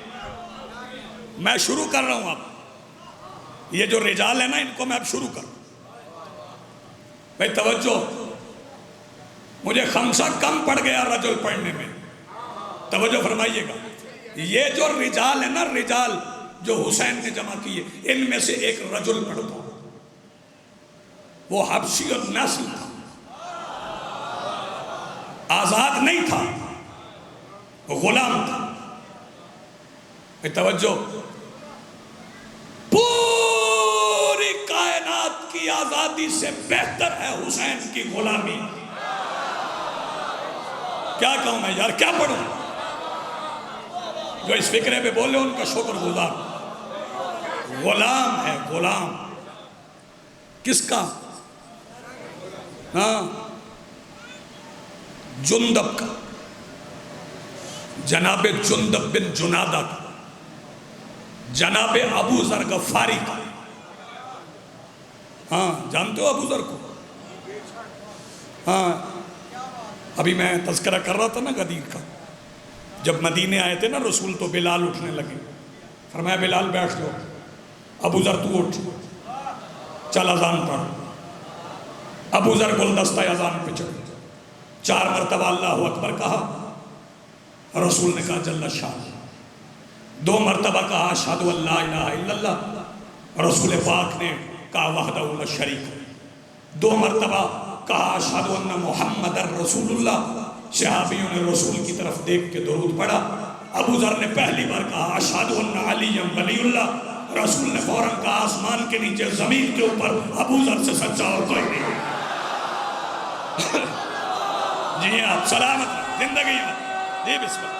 میں شروع کر رہا ہوں۔ اب یہ جو رجال ہیں نا، ان کو میں اب شروع کروں۔ بھئی توجہ، مجھے خمسہ کم پڑ گیا رجل پڑھنے میں، توجہ فرمائیے گا۔ یہ جو رجال ہیں نا، رجال جو حسین نے جمع کیے، ان میں سے ایک رجل پڑھتا ہوں، وہ حبشی النسل تھا، آزاد نہیں تھا، غلام تھا۔ توجہ، پوری کائنات کی آزادی سے بہتر ہے حسین کی غلامی۔ کیا کہوں میں یار، کیا پڑھوں؟ جو اس فکرے پہ بولے ان کا شکر گزار۔ غلام ہے، غلام کس کا؟ ہاں، جندب کا، جناب جندب بن جنادہ کا، جناب ابو ذر غفاری کا۔ ہاں، جانتے ہو ابو ذر کو؟ ہاں، ابھی میں تذکرہ کر رہا تھا نا غدیر کا، جب مدینے آئے تھے نا رسول تو بلال اٹھنے لگے، فرمایا بلال بیٹھ جاؤ، ابو ذر تو اٹھ، چل اذان پڑھ۔ ابو ذر گلدستہ اذان پہ چڑھ، 4 مرتبہ اللہ اکبر کہا، رسول نے کہا جل شان، 2 مرتبہ کہا اشہد ان لا الہ الا اللہ، رسول پاک نے کہا وحدہ لا شریک، 2 مرتبہ کہا اشہد ان محمد رسول اللہ، صحابیوں نے رسول کی طرف دیکھ کے درود پڑھا۔ ابو ذر نے پہلی بار کہا اشہد ان علی ولی اللہ، رسول نے فوراً کہا آسمان کے نیچے زمین کے اوپر ابو ذر سے سچا اور کوئی نہیں۔ جی آپ سلامت زندگی میں، جی بسم اللہ۔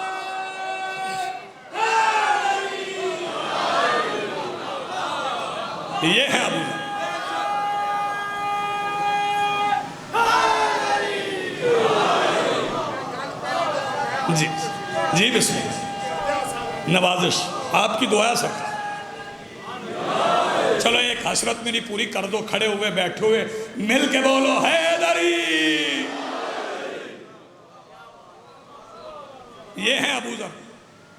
یہ ہے ابو ذر۔ جی جی بسم اللہ، نوازش آپ کی دعا سکتا۔ چلو ایک حسرت میری پوری کر دو، کھڑے ہوئے بیٹھے ہوئے مل کے بولو حیدری۔ یہ ہیں ابو ذر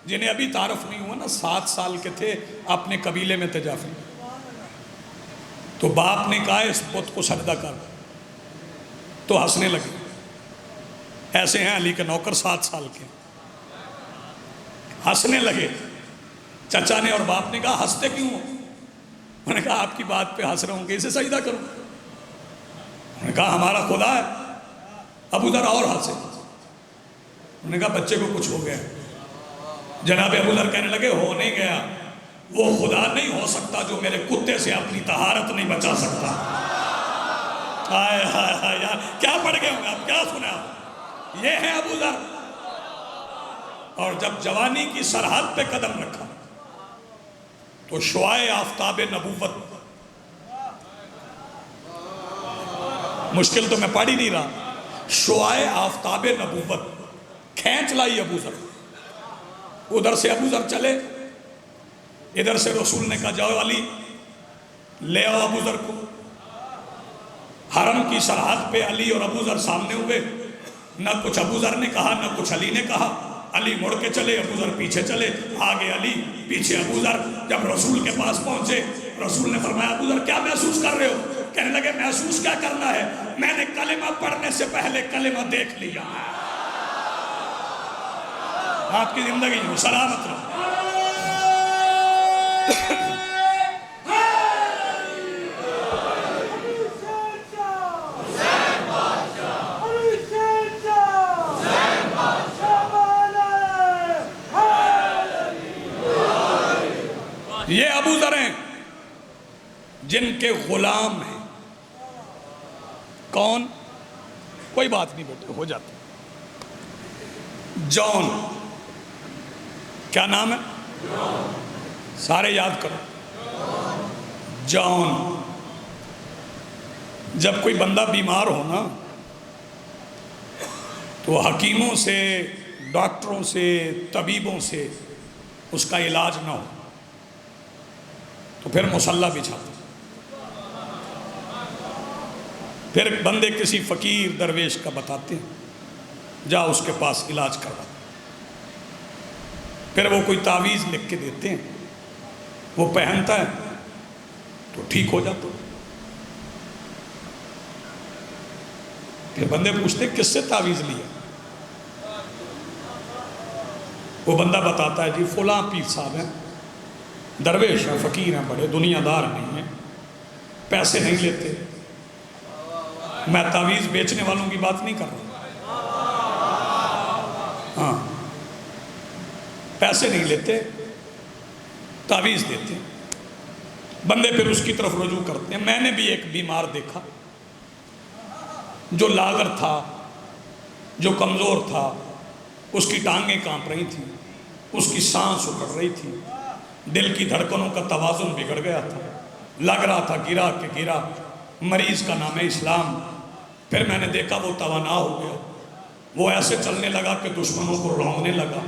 جنہیں ابھی تعارف نہیں ہوا نا، 7 سال کے تھے، اپنے قبیلے میں تجافی، تو باپ نے کہا اس بت کو سجدہ کر، تو ہنسنے لگے۔ ایسے ہیں علی کے نوکر 7 سال کے، ہنسنے لگے۔ چچا نے اور باپ نے کہا ہنستے کیوں ہو؟ انہوں نے کہا آپ کی بات پہ ہنس رہا ہوں کہ اسے سجدہ کروں۔ انہوں نے کہا ہمارا خدا ہے۔ ابو ذر اور ہنسے۔ انہوں نے کہا بچے کو کچھ ہو گیا۔ جناب ابو ذر کہنے لگے ہو نہیں گیا، وہ خدا نہیں ہو سکتا جو میرے کتے سے اپنی طہارت نہیں بچا سکتا۔ ہائے ہائے ہائے یار، کیا پڑھ گئے ہوں گے آپ، کیا سنا آپ؟ یہ ہے ابو ذر۔ اور جب جوانی کی سرحد پہ قدم رکھا تو شعاع آفتاب نبوت، مشکل تو میں پڑھ ہی نہیں رہا، شعاع آفتاب نبوت کھینچ لائی ابو ذر۔ ادھر سے ابو ذر چلے، ادھر سے رسول نے کہا جاؤ علی لے آؤ ابو ذر کو۔ حرم کی سرحد پہ علی اور ابو ذر سامنے ہوئے، نہ کچھ ابو ذر نے کہا نہ کچھ علی نے کہا۔ علی مڑ کے چلے، ابو ذر پیچھے چلے، آگے علی پیچھے ابو ذر۔ جب رسول کے پاس پہنچے، رسول نے فرمایا ابو ذر کیا محسوس کر رہے ہو؟ کہنے لگے محسوس کیا کرنا ہے، میں نے کلمہ پڑھنے سے پہلے کلمہ دیکھ لیا۔ آپ کی زندگی میں سلامت رہو۔ یہ ابو ذر ہیں جن کے غلام ہیں. کون؟ کوئی بات نہیں بیٹے، ہو جاتا. جان. کیا نام ہے؟ سارے یاد کرو. جان. جب کوئی بندہ بیمار ہو نا تو حکیموں سے، ڈاکٹروں سے، طبیبوں سے اس کا علاج نہ ہو تو پھر مصلی بچھاتے، پھر بندے کسی فقیر درویش کا بتاتے ہیں، جا اس کے پاس علاج کروا، پھر وہ کوئی تعویذ لکھ کے دیتے ہیں، وہ پہنتا ہے تو ٹھیک ہو جاتا. پھر بندے پوچھتے ہیں کس سے تعویذ لیا؟ وہ بندہ بتاتا ہے جی فلاں پیر صاحب ہیں، درویش ہیں، فقیر ہیں، بڑے دنیا دار نہیں ہیں، پیسے نہیں لیتے. میں تعویذ بیچنے والوں کی بات نہیں کر رہا، ہاں، پیسے نہیں لیتے، تعویذ دیتے ہیں. بندے پھر اس کی طرف رجوع کرتے ہیں. میں نے بھی ایک بیمار دیکھا جو لاغر تھا، جو کمزور تھا، اس کی ٹانگیں کانپ رہی تھیں، اس کی سانس اکڑ رہی تھی، دل کی دھڑکنوں کا توازن بگڑ گیا تھا، لگ رہا تھا گرا کہ گرا. مریض کا نام ہے اسلام. پھر میں نے دیکھا وہ توانا ہو گیا، وہ ایسے چلنے لگا کہ دشمنوں کو رونگنے لگا،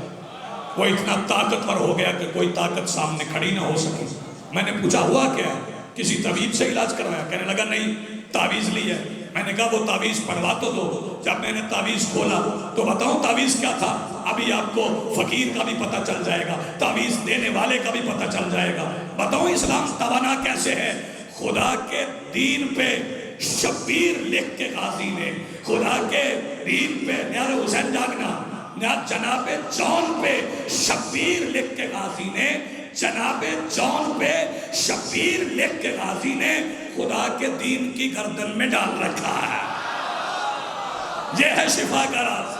وہ اتنا طاقتور ہو گیا کہ کوئی طاقت سامنے کھڑی نہ ہو سکی. میں نے پوچھا ہوا کیا ہے؟ کسی طبیب سے علاج کروایا؟ کہنے لگا نہیں، تعویذ لی ہے. میں نے کہا وہ تعویذ پڑھوا تو دو. جب میں نے تعویذ کھولا تو بتاؤں تعویذ کیا تھا؟ ابھی آپ کو فقیر کا بھی پتہ چل جائے گا، تعویذ دینے والے کا بھی پتہ چل جائے گا. بتاؤں اسلام توانا کیسے ہے؟ خدا کے دین پہ شبیر لکھ کے غازی نے، خدا کے دین پہ نیار حسین جاگنا، نیار جناب جان پہ شبیر لکھ کے غازی نے، جناب جان پہ شبیر لکھ کے غازی نے خدا کے دین کی گردن میں ڈال رکھا ہے. یہ ہے شفا کا راز.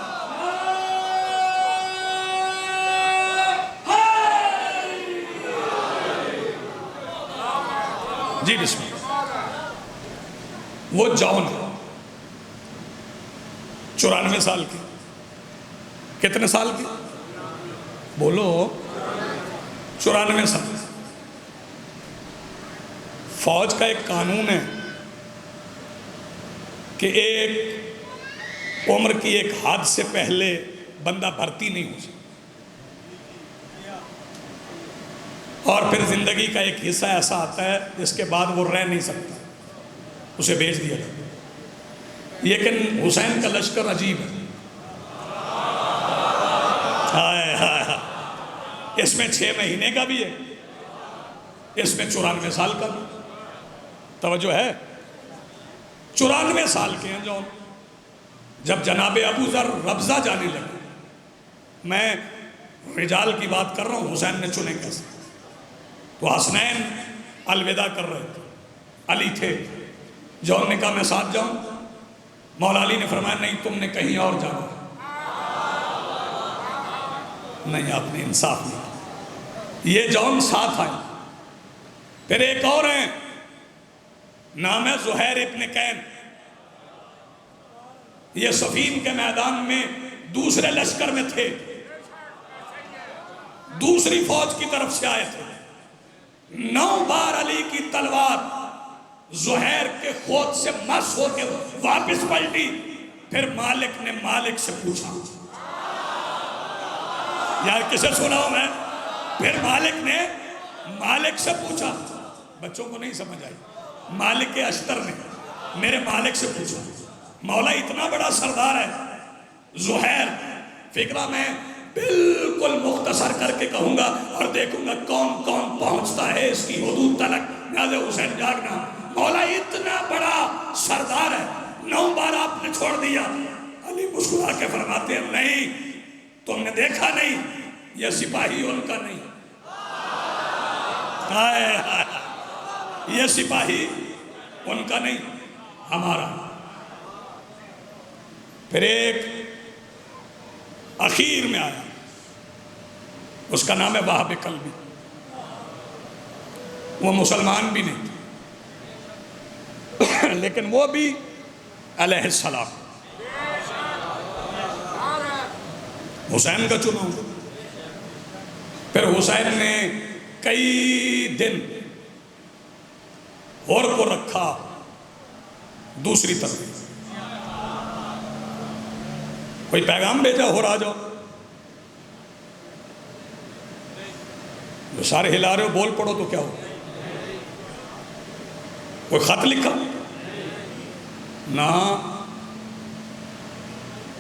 جی بسم اللہ. وہ جان 94 سال کی. کتنے سال کی؟ بولو. 94 سال. فوج کا ایک قانون ہے کہ ایک عمر کی ایک حد سے پہلے بندہ بھرتی نہیں ہو سکتا، اور پھر زندگی کا ایک حصہ ایسا آتا ہے جس کے بعد وہ رہ نہیں سکتا، اسے بھیج دیا جاتا. لیکن حسین کا لشکر عجیب ہے. ہائے ہائے ہائے. اس میں 6 مہینے کا بھی ہے، اس میں 94 سال کا بھی. توجہ ہے؟ 94 سال کے ہیں جو. جب جناب ابو ذر ربضہ جانے لگے، میں رجال کی بات کر رہا ہوں، حسین نے چنے کیسے؟ تو حسنین الوداع کر رہے تھے، علی تھے. جون نے کہا میں ساتھ جاؤں؟ مولا علی نے فرمایا نہیں، تم نے کہیں اور جانا. نہیں، آپ نے انصاف نہیں. یہ جون ساتھ آئے. پھر ایک اور ہیں، نام ہے زہیر ابن کین. یہ صفین کے میدان میں دوسرے لشکر میں تھے، دوسری فوج کی طرف سے آئے تھے. 9 بار علی کی تلوار زہیر کے خود سے مس ہو کے واپس پلٹی. پھر مالک نے مالک سے پوچھا، یار کسے سناؤں میں؟ پھر مالک نے مالک سے پوچھا. بچوں کو نہیں سمجھ آئی. مالک اشتر نے میرے مالک سے پوچھا، مولا اتنا بڑا سردار ہے زہیر، فکرہ میں بالکل مختصر کر کے کہوں گا اور دیکھوں گا کون کون پہنچتا ہے اس کی حدود تلک. نیاز حسین جاگنا، مولا اتنا بڑا سردار ہے، 9 بار آپ نے چھوڑ دیا. علی مسکرا کے فرماتے ہیں نہیں، تم نے دیکھا نہیں، یہ سپاہی ان کا نہیں، یہ سپاہی ان کا نہیں، ہمارا. پھر ایک اخیر میں آیا، اس کا نام ہے وہاب قلبی. وہ مسلمان بھی نہیں تھے لیکن وہ بھی علیہ السلام حسین کا چنا ہوا۔ پھر حسین نے کئی دن اور کو رکھا دوسری طرف، کوئی پیغام بھیجا اور آ جاؤ، جو سارے ہلا رہے ہو بول پڑو تو کیا ہو، کوئی خط لکھا نہ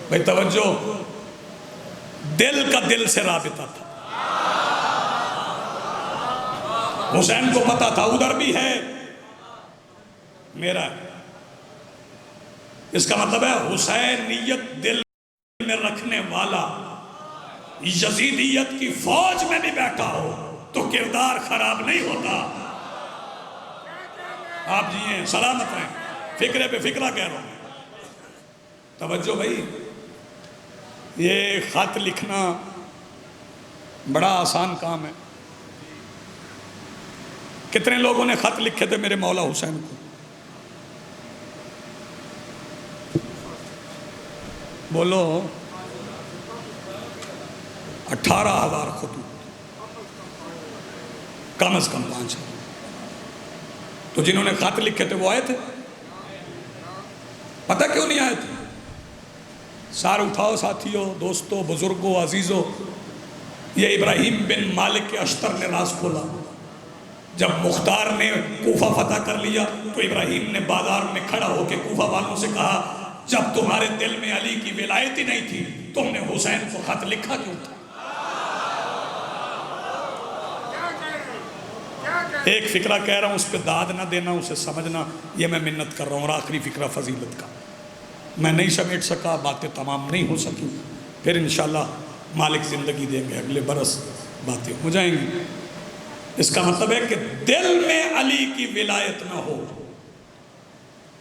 بھائی توجہ، دل کا دل سے رابطہ تھا۔ حسین کو پتا تھا ادھر بھی ہے میرا ہے، اس کا مطلب ہے حسینیت دل میں رکھنے والا یزیدیت کی فوج میں بھی بیٹھا ہو تو کردار خراب نہیں ہوتا۔ آپ جیئیں سلامت رہیں، فکرے پہ فکرہ کہہ رہا ہوں۔ توجہ بھائی، یہ خط لکھنا بڑا آسان کام ہے۔ کتنے لوگوں نے خط لکھے تھے میرے مولا حسین کو؟ بولو 18,000 خطوط، کم از کم 5,000۔ تو جنہوں نے خط لکھے تھے وہ آئے تھے؟ پتہ کیوں نہیں آئے تھے؟ سار اٹھاؤ ساتھیوں، دوستوں، بزرگوں، عزیزوں، یہ ابراہیم بن مالک کے اشتر نے راز کھولا۔ جب مختار نے کوفہ فتح کر لیا تو ابراہیم نے بازار میں کھڑا ہو کے کوفہ والوں سے کہا، جب تمہارے دل میں علی کی ولایت ہی نہیں تھی تم نے حسین کو خط لکھا کیوں تھا؟ ایک فکرہ کہہ رہا ہوں، اس پہ داد نہ دینا، اسے سمجھنا، یہ میں منت کر رہا ہوں۔ اور آخری فکرہ فضیلت کا، میں نہیں سمیٹ سکا، باتیں تمام نہیں ہو سکی، پھر انشاءاللہ مالک زندگی دیں گے، اگلے برس باتیں ہو جائیں گی۔ اس کا مطلب ہے کہ دل میں علی کی ولایت نہ ہو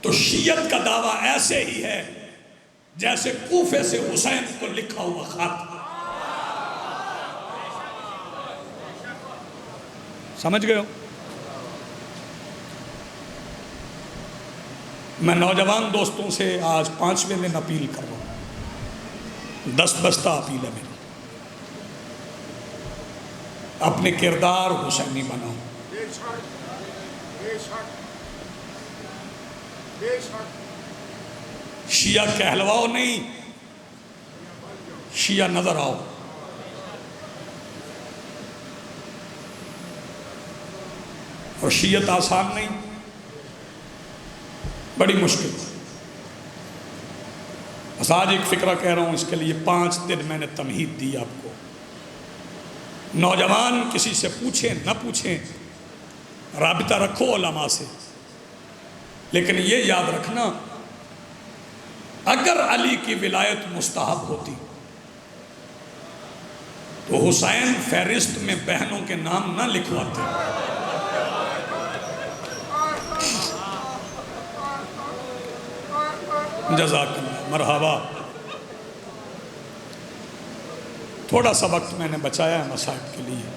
تو شیعت کا دعویٰ ایسے ہی ہے جیسے کوفے سے حسین کو لکھا ہوا خط۔ سمجھ گئے ہو؟ میں نوجوان دوستوں سے آج 5ویں دن اپیل کر رہا ہوں، 10 بستہ اپیل ہے میری، اپنے کردار حسینی بناؤ۔ شیعہ کہلواؤ نہیں، شیعہ نظر آؤ۔ اور شیعت آسان نہیں، بڑی مشکل۔ بس آج ایک فکرہ کہہ رہا ہوں، اس کے لیے 5 دن میں نے تمہید دی آپ کو۔ نوجوان کسی سے پوچھیں نہ پوچھیں، رابطہ رکھو علماء سے، لیکن یہ یاد رکھنا اگر علی کی ولایت مستحب ہوتی تو حسین فہرست میں بہنوں کے نام نہ لکھواتے۔ جزاک اللہ، مرحبا۔ تھوڑا سا وقت میں نے بچایا ہے مصائب کے لیے،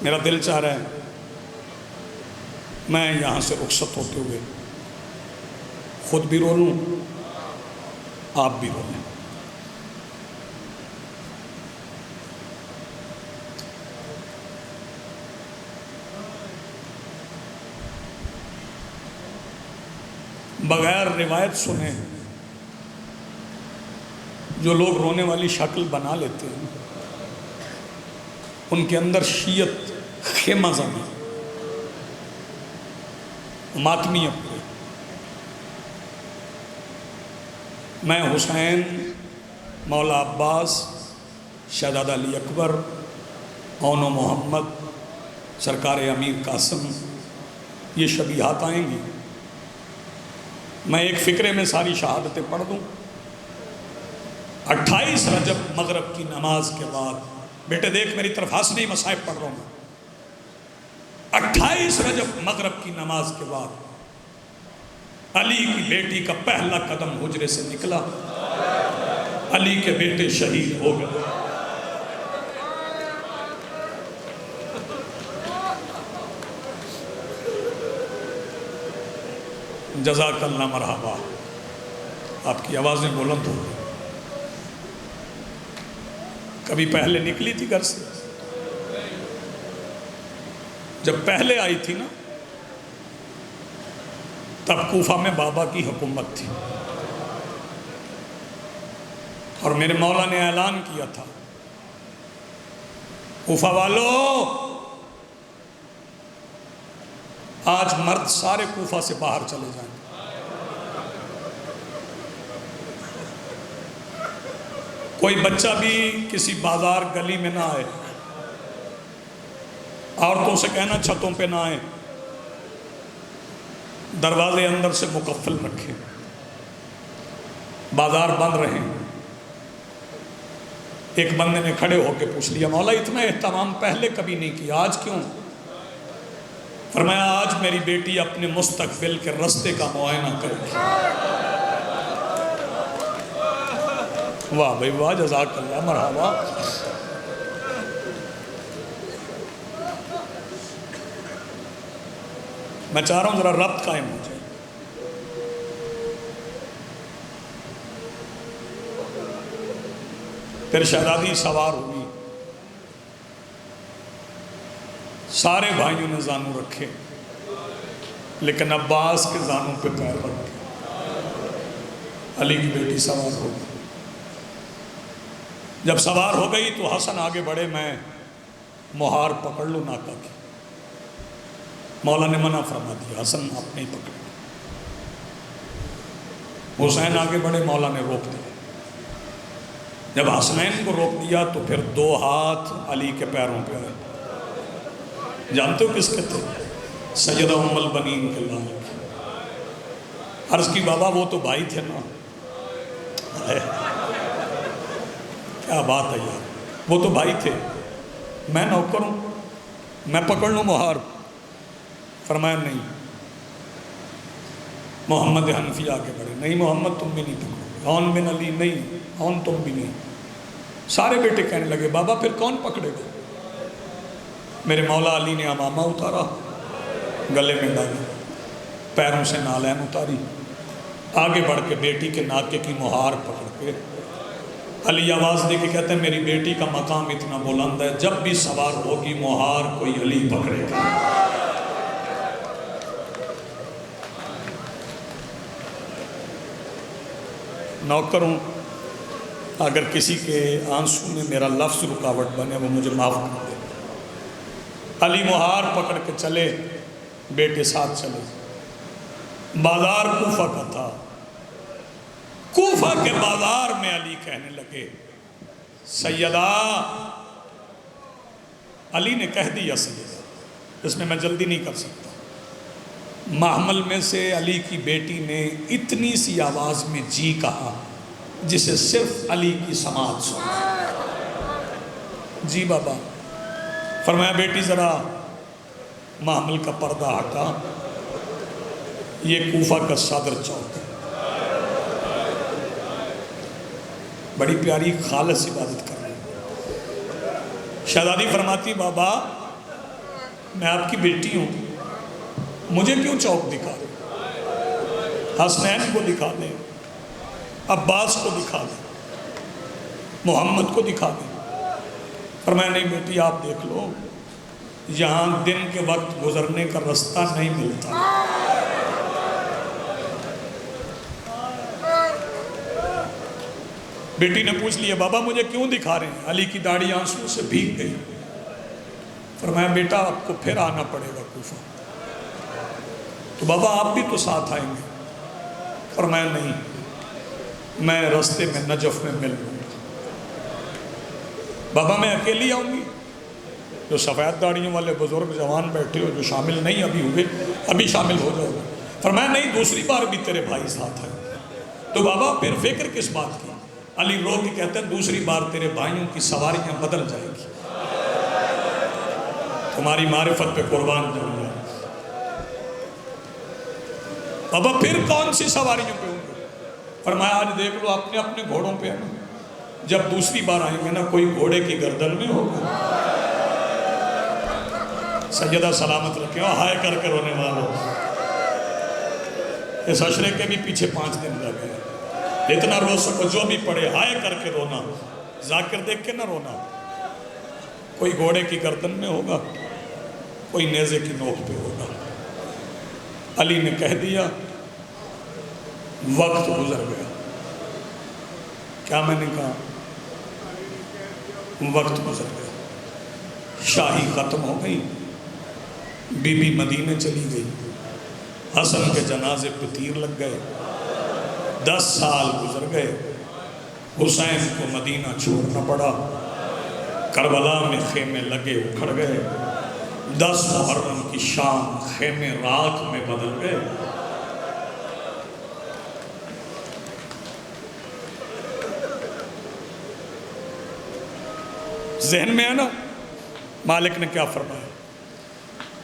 میرا دل چاہ رہا ہے میں یہاں سے رخصت ہوتے ہوئے خود بھی رو لوں، آپ بھی رو لیں۔ بغیر روایت سنے جو لوگ رونے والی شکل بنا لیتے ہیں ان کے اندر شیعت خیمہ زنی ماتمیت ہوئی۔ میں حسین، مولا عباس، شہزادہ علی اکبر، اون و محمد، سرکار امیر قاسم، یہ شبیہات آئیں گی۔ میں ایک فکرے میں ساری شہادتیں پڑھ دوں۔ 28 رجب مغرب کی نماز کے بعد، بیٹے دیکھ میری طرف ہنس نہیں، مصائب پڑھ رہا ہوں۔ 28 رجب مغرب کی نماز کے بعد علی کی بیٹی کا پہلا قدم حجرے سے نکلا، علی کے بیٹے شہید ہو گئے۔ جزاک اللہ مرحبا. آپ کی آوازیں بلند ہو گئی. کبھی پہلے نکلی تھی گھر سے؟ جب پہلے آئی تھی نا تب کوفہ میں بابا کی حکومت تھی اور میرے مولا نے اعلان کیا تھا کوفہ والو آج مرد سارے کوفہ سے باہر چلے جائیں. کوئی بچہ بھی کسی بازار گلی میں نہ آئے. عورتوں سے کہنا چھتوں پہ نہ آئے. دروازے اندر سے مقفل رکھیں. بازار بند رہے. ایک بندے نے کھڑے ہو کے پوچھ لیا مولا اتنا اہتمام پہلے کبھی نہیں کیا آج کیوں؟ فرمایا آج میری بیٹی اپنے مستقبل کے رستے کا معائنہ کرے گی. واہ بھائی واہ جزاک اللہ مرحبا. میں چاہ رہا ہوں ذرا ربط قائم ہو جائے. پھر شہزادی سوار ہوئی. سارے بھائیوں نے زانو رکھے لیکن عباس کے زانوں پہ پیر رکھے. علی کی بیٹی سوار ہو گئی. جب سوار ہو گئی تو حسن آگے بڑھے میں مہار پکڑ لوں ناکا کی. مولا نے منع فرما دیا حسن آپ نہیں پکڑے. حسین آگے بڑھے مولا نے روک دیا. جب حسنین کو روک دیا تو پھر 2 ہاتھ علی کے پیروں پہ آئے. جانتے ہو کس کے تھے؟ سیدہ ام البنین کے لال. عرض کی بابا وہ تو بھائی تھے نا. کیا بات ہے یار وہ تو بھائی تھے. میں نوکر ہوں میں پکڑ لوں مہار. فرمایا نہیں. محمد حنفی آگے بڑھے نہیں محمد تم بھی نہیں پکڑو. ہون بن علی نہیں ہون تم بھی نہیں. سارے بیٹے کہنے لگے بابا پھر کون پکڑے گا؟ میرے مولا علی نے امامہ اتارا گلے میں ڈالا پیروں سے نالین اتاری آگے بڑھ کے بیٹی کے ناکے کی مہار پکڑ کے علی آواز دے کے کہتے ہیں میری بیٹی کا مقام اتنا بلند ہے جب بھی سوار ہوگی مہار کوئی علی پکڑے گا. نوکر ہوں اگر کسی کے آنسو میں میرا لفظ رکاوٹ بنے وہ مجھے معاف کر دے. علی مہار پکڑ کے چلے بیٹے ساتھ چلے. بازار کوفہ کا تھا. کوفہ کے بازار میں علی کہنے لگے سیدہ. علی نے کہہ دیا سیدہ اس میں میں جلدی نہیں کر سکتا. محمل میں سے علی کی بیٹی نے اتنی سی آواز میں جی کہا جسے صرف علی کی سماعت سنا. جی بابا. فرمایا بیٹی ذرا محمل کا پردہ ہٹا. یہ کوفہ کا صدر چوک ہے. بڑی پیاری خالص عبادت کر رہی ہے. شہزادی فرماتی بابا میں آپ کی بیٹی ہوں مجھے کیوں چوک دکھا دیں؟ حسنین کو دکھا دیں عباس کو دکھا دیں محمد کو دکھا دیں. فرمایا نہیں بیٹی آپ دیکھ لو یہاں دن کے وقت گزرنے کا رستہ نہیں ملتا. بیٹی نے پوچھ لیا بابا مجھے کیوں دکھا رہے ہیں؟ علی کی داڑھی آنسو سے بھیگ گئی. فرمایا بیٹا آپ کو پھر آنا پڑے گا کوفہ. تو بابا آپ بھی تو ساتھ آئیں گے. فرمایا نہیں میں راستے میں نجف میں مل لوں گا. بابا میں اکیلی آؤں گی؟ جو سفید داڑیوں والے بزرگ جوان بیٹھے ہو جو شامل نہیں ابھی ہوئے ابھی شامل ہو جاؤ گے. فرمایا نہیں دوسری بار بھی تیرے بھائی ساتھ آئیں. تو بابا پھر فکر کس بات کی؟ علی رو کے کہتے ہیں دوسری بار تیرے بھائیوں کی سواریاں بدل جائیں گی. تمہاری معرفت پہ قربان جاؤں گا. بابا پھر کون سی سواریوں پہ ہوں گے؟ فرمایا آج دیکھ لو اپنے اپنے گھوڑوں پہ آنا. جب دوسری بار آئیں گے نا کوئی گھوڑے کی گردن میں ہوگا. سیدہ سلامت رکھے ہو ہائے کر کے رونے والوں. اس عشرے کے بھی پیچھے 5 دن رہ گئے. اتنا رو سکو جو بھی پڑے ہائے کر کے رونا, ذاکر دیکھ کے نہ رونا. کوئی گھوڑے کی گردن میں ہوگا, کوئی نیزے کی نوک پہ ہوگا. علی نے کہہ دیا, وقت گزر گیا. کیا میں نے کہا؟ وقت گزر گیا. شاہی ختم ہو گئی, بی بی مدینے چلی گئی. حسن کے جنازے پہ تیر لگ گئے. 10 سال گزر گئے. حسین کو مدینہ چھوڑنا پڑا. کربلا میں خیمے لگے اکھڑ گئے. 10 محرم کی شام خیمے راکھ میں بدل گئے. ذہن میں ہے نا مالک نے کیا فرمایا؟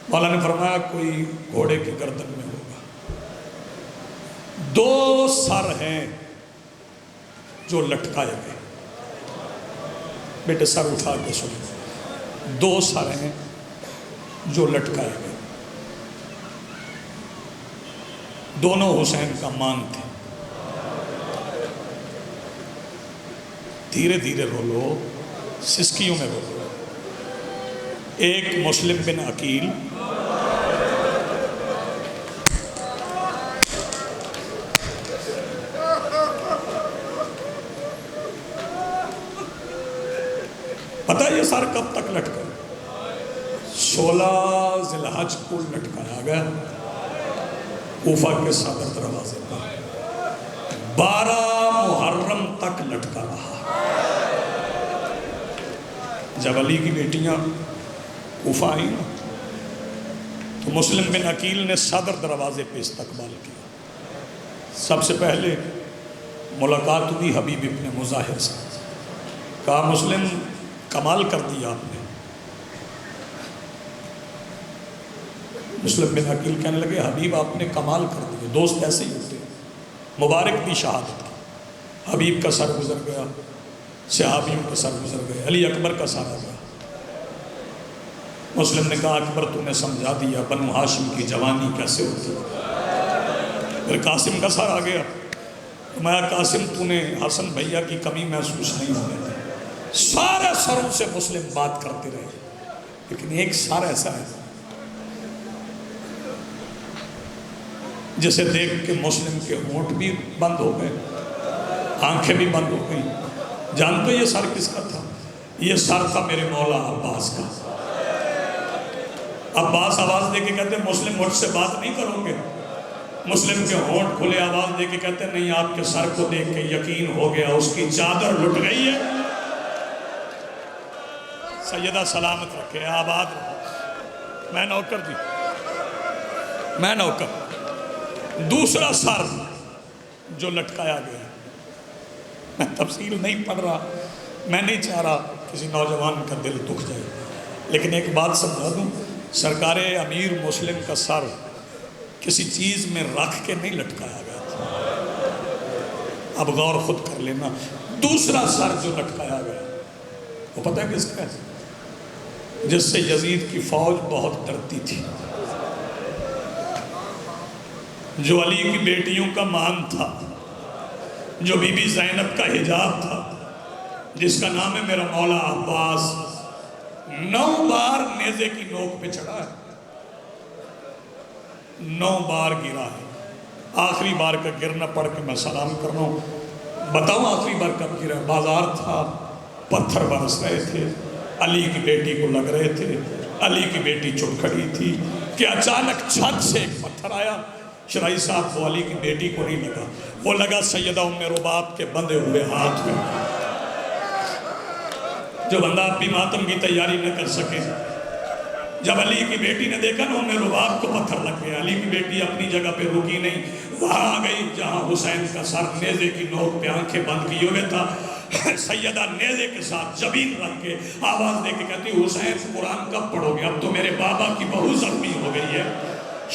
مولا نے فرمایا کوئی گھوڑے کی گردن میں ہوگا. 2 سر ہیں جو لٹکائے گئے. بیٹے سر اٹھا کے سنو. 2 سر ہیں جو لٹکائے گئے. دونوں حسین کا مان تھے. دھیرے دھیرے بولو, سسکیوں میں بولو. ایک مسلم بن عقیل, پتہ یہ سر کب تک لٹکا؟ 16 ذی الحج کو لٹکایا گیا کوفہ کے صدر دروازے پر. 12 محرم تک لٹکا رہا. جب علی کی بیٹیاں کوفہ آئیں تو مسلم بن عقیل نے صدر دروازے پہ استقبال کیا. سب سے پہلے ملاقات ہوئی حبیب ابن مظاہر سے. کہا مسلم کمال کر دیا آپ نے. مسلم بن عقیل کہنے لگے حبیب آپ نے کمال کر دیا. دوست ایسے ہی ہوتے ہیں. مبارک دی شہادت کی. حبیب کا سر گزر گیا, صحابیوں کا سر گزر گئے. علی اکبر کا سر آ گیا. مسلم نے کہا اکبر تو نے سمجھا دیا بنو ہاشم کی جوانی کیسے ہوتی. پھر قاسم کا سر آ گیا. میں قاسم تو نے حسن بھیا کی کمی محسوس نہیں ہونے دی. سارے سروں سے مسلم بات کرتے رہے, لیکن ایک سر ایسا ہے جسے دیکھ کے مسلم کے ہونٹ بھی بند ہو گئے, آنکھیں بھی بند ہو گئی. جانتے یہ سر کس کا تھا؟ یہ سر تھا میرے مولا عباس کا. عباس آواز دے کے کہتے مسلم مجھ سے بات نہیں کرو گے. مسلم کے ہونٹ کھلے آواز دے کے کہتے نہیں آپ کے سر کو دیکھ کے یقین ہو گیا اس کی چادر لٹ گئی ہے. سیدہ سلامت رکھے, آباد رہو. میں نوکر جی, میں نوکر. دوسرا سر جو لٹکایا گیا, میں تفصیل نہیں پڑھ رہا, میں نہیں چاہ رہا کسی نوجوان کا دل دکھ جائے, لیکن ایک بات سمجھا دوں, سرکار امیر مسلم کا سر کسی چیز میں رکھ کے نہیں لٹکایا گیا تھا. اب غور خود کر لینا. دوسرا سر جو لٹکایا گیا وہ پتہ ہے کس کا ہے؟ جس سے یزید کی فوج بہت ڈرتی تھی, جو علی کی بیٹیوں کا مان تھا, جو بی بی زینب کا حجاب تھا, جس کا نام ہے میرا مولا عباس. 9 بار نیزے کی نوک پہ چڑھا ہے, 9 بار گرا ہے. آخری بار کا گرنا پڑھ کے میں سلام کر رہا ہوں. بتاؤں آخری بار کب گرا؟ بازار تھا, پتھر برس رہے تھے, علی کی بیٹی کو لگ رہے تھے, علی کی بیٹی چپ کھڑی تھی کہ اچانک چھت سے ایک پتھر آیا. شرائی صاحب وہ علی کی بیٹی کو نہیں لگا, وہ لگا سیدہ ام رباب کے بندھے ہوئے ہاتھ میں. جو بندہ اپنی ماتم کی تیاری نہ کر سکے, جب علی کی بیٹی نے دیکھا نا ام رباب کو پتھر لگ گیا, علی کی بیٹی اپنی جگہ پہ رکی نہیں, وہاں آ گئی جہاں حسین کا سر نیزے کی نوک پہ آنکھیں بند کیے ہوئے تھا. سیدہ نیزے کے ساتھ جبین رکھ کے آواز دے کے کہتی حسین قرآن کب پڑھو گے؟ اب تو میرے بابا کی بہو زخمی ہو گئی ہے.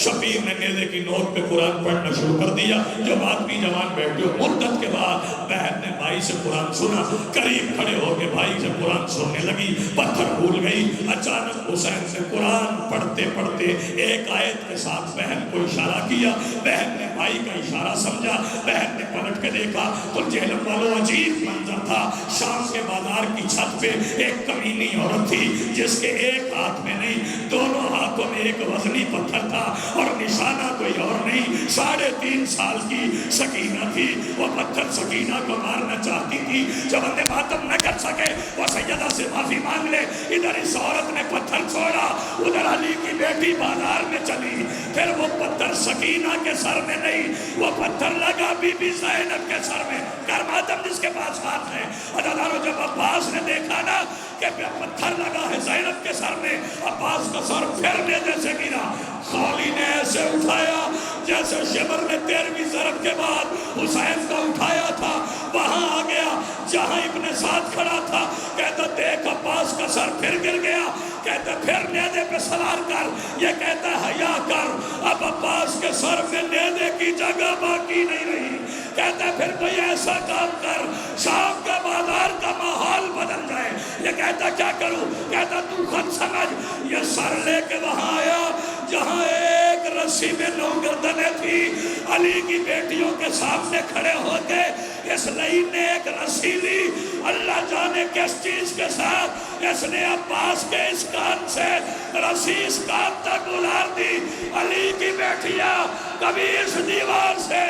شبیر نے نیزے کی نوک پہ قرآن پڑھنا شروع کر دیا. جب آدمی جوان بیٹھے ہو مدت کے بعد بہن نے بھائی سے قرآن سنا, قریب کھڑے ہو کے بھائی سے قرآن سننے لگی, پتھر بھول گئی. اچانک حسین نے قرآن پڑھتے پڑھتے ایک آیت کے ساتھ بہن کو اشارہ کیا. بہن نے بھائی کا اشارہ سمجھا. بہن نے پلٹ کے دیکھا تو جہنم والوں عجیب منظر تھا. شام کے بازار کی چھت پہ ایک کمینی عورت تھی جس کے ایک ہاتھ میں نہیں دونوں ہاتھوں میں ایک وزنی پتھر تھا اور نشانہ کوئی اور نہیں. 3.5 سال کی سکینہ تھی. وہ پتھر سکینہ کو مارنا چاہتی تھی. جب اندے ماتم نہ کر سکے وہ سیدہ سے معافی مانگ لے. ادھر اس عورت نے پتھر چھوڑا, ادھر علی کی بیٹی بازار میں چلی. پھر وہ پتھر سکینہ کے سر میں نہیں, وہ پتھر لگا بی بی زینب کے سر میں. کر ماتم جس کے پاس ہاتھ ہے. عزادارو جب عباس نے دیکھا نا کہ پتھر لگا ہے زینب کے سر میں, عباس کا سر پھرنے جیسے گرا. خولی نے ایسے اٹھایا جیسے شمر نے 13ویں ضرب کے بعد حسین کا اٹھایا تھا. وہاں آ گیا جہاں ابن سعد کھڑا تھا. کہتا دیکھ عباس کا سر پھر گر گیا. کہتا پھر نیزے پہ سوار کر. یہ کہتا حیا کر. اب عباس کے سر میں نیزے کی جگہ باقی نہیں رہی. کہتا پھر کوئی ایسا کام کر شام کے بازار کا ماحول بدل جائے. یہ کہتا کیا کروں؟ کہتا تو خود سمجھ. یہ سر لے کے وہاں آیا جہاں ایک رسی میں 9 گردنیں تھی. علی کی بیٹیوں کے سامنے کھڑے ہوتے اس لئین نے ایک رسی لی, اللہ جانے کس چیز کے ساتھ اس نے عباس کے اس کان سے رسی اس کان تک گزار دی. علی کی بیٹیاں کبھی اس دیوار سے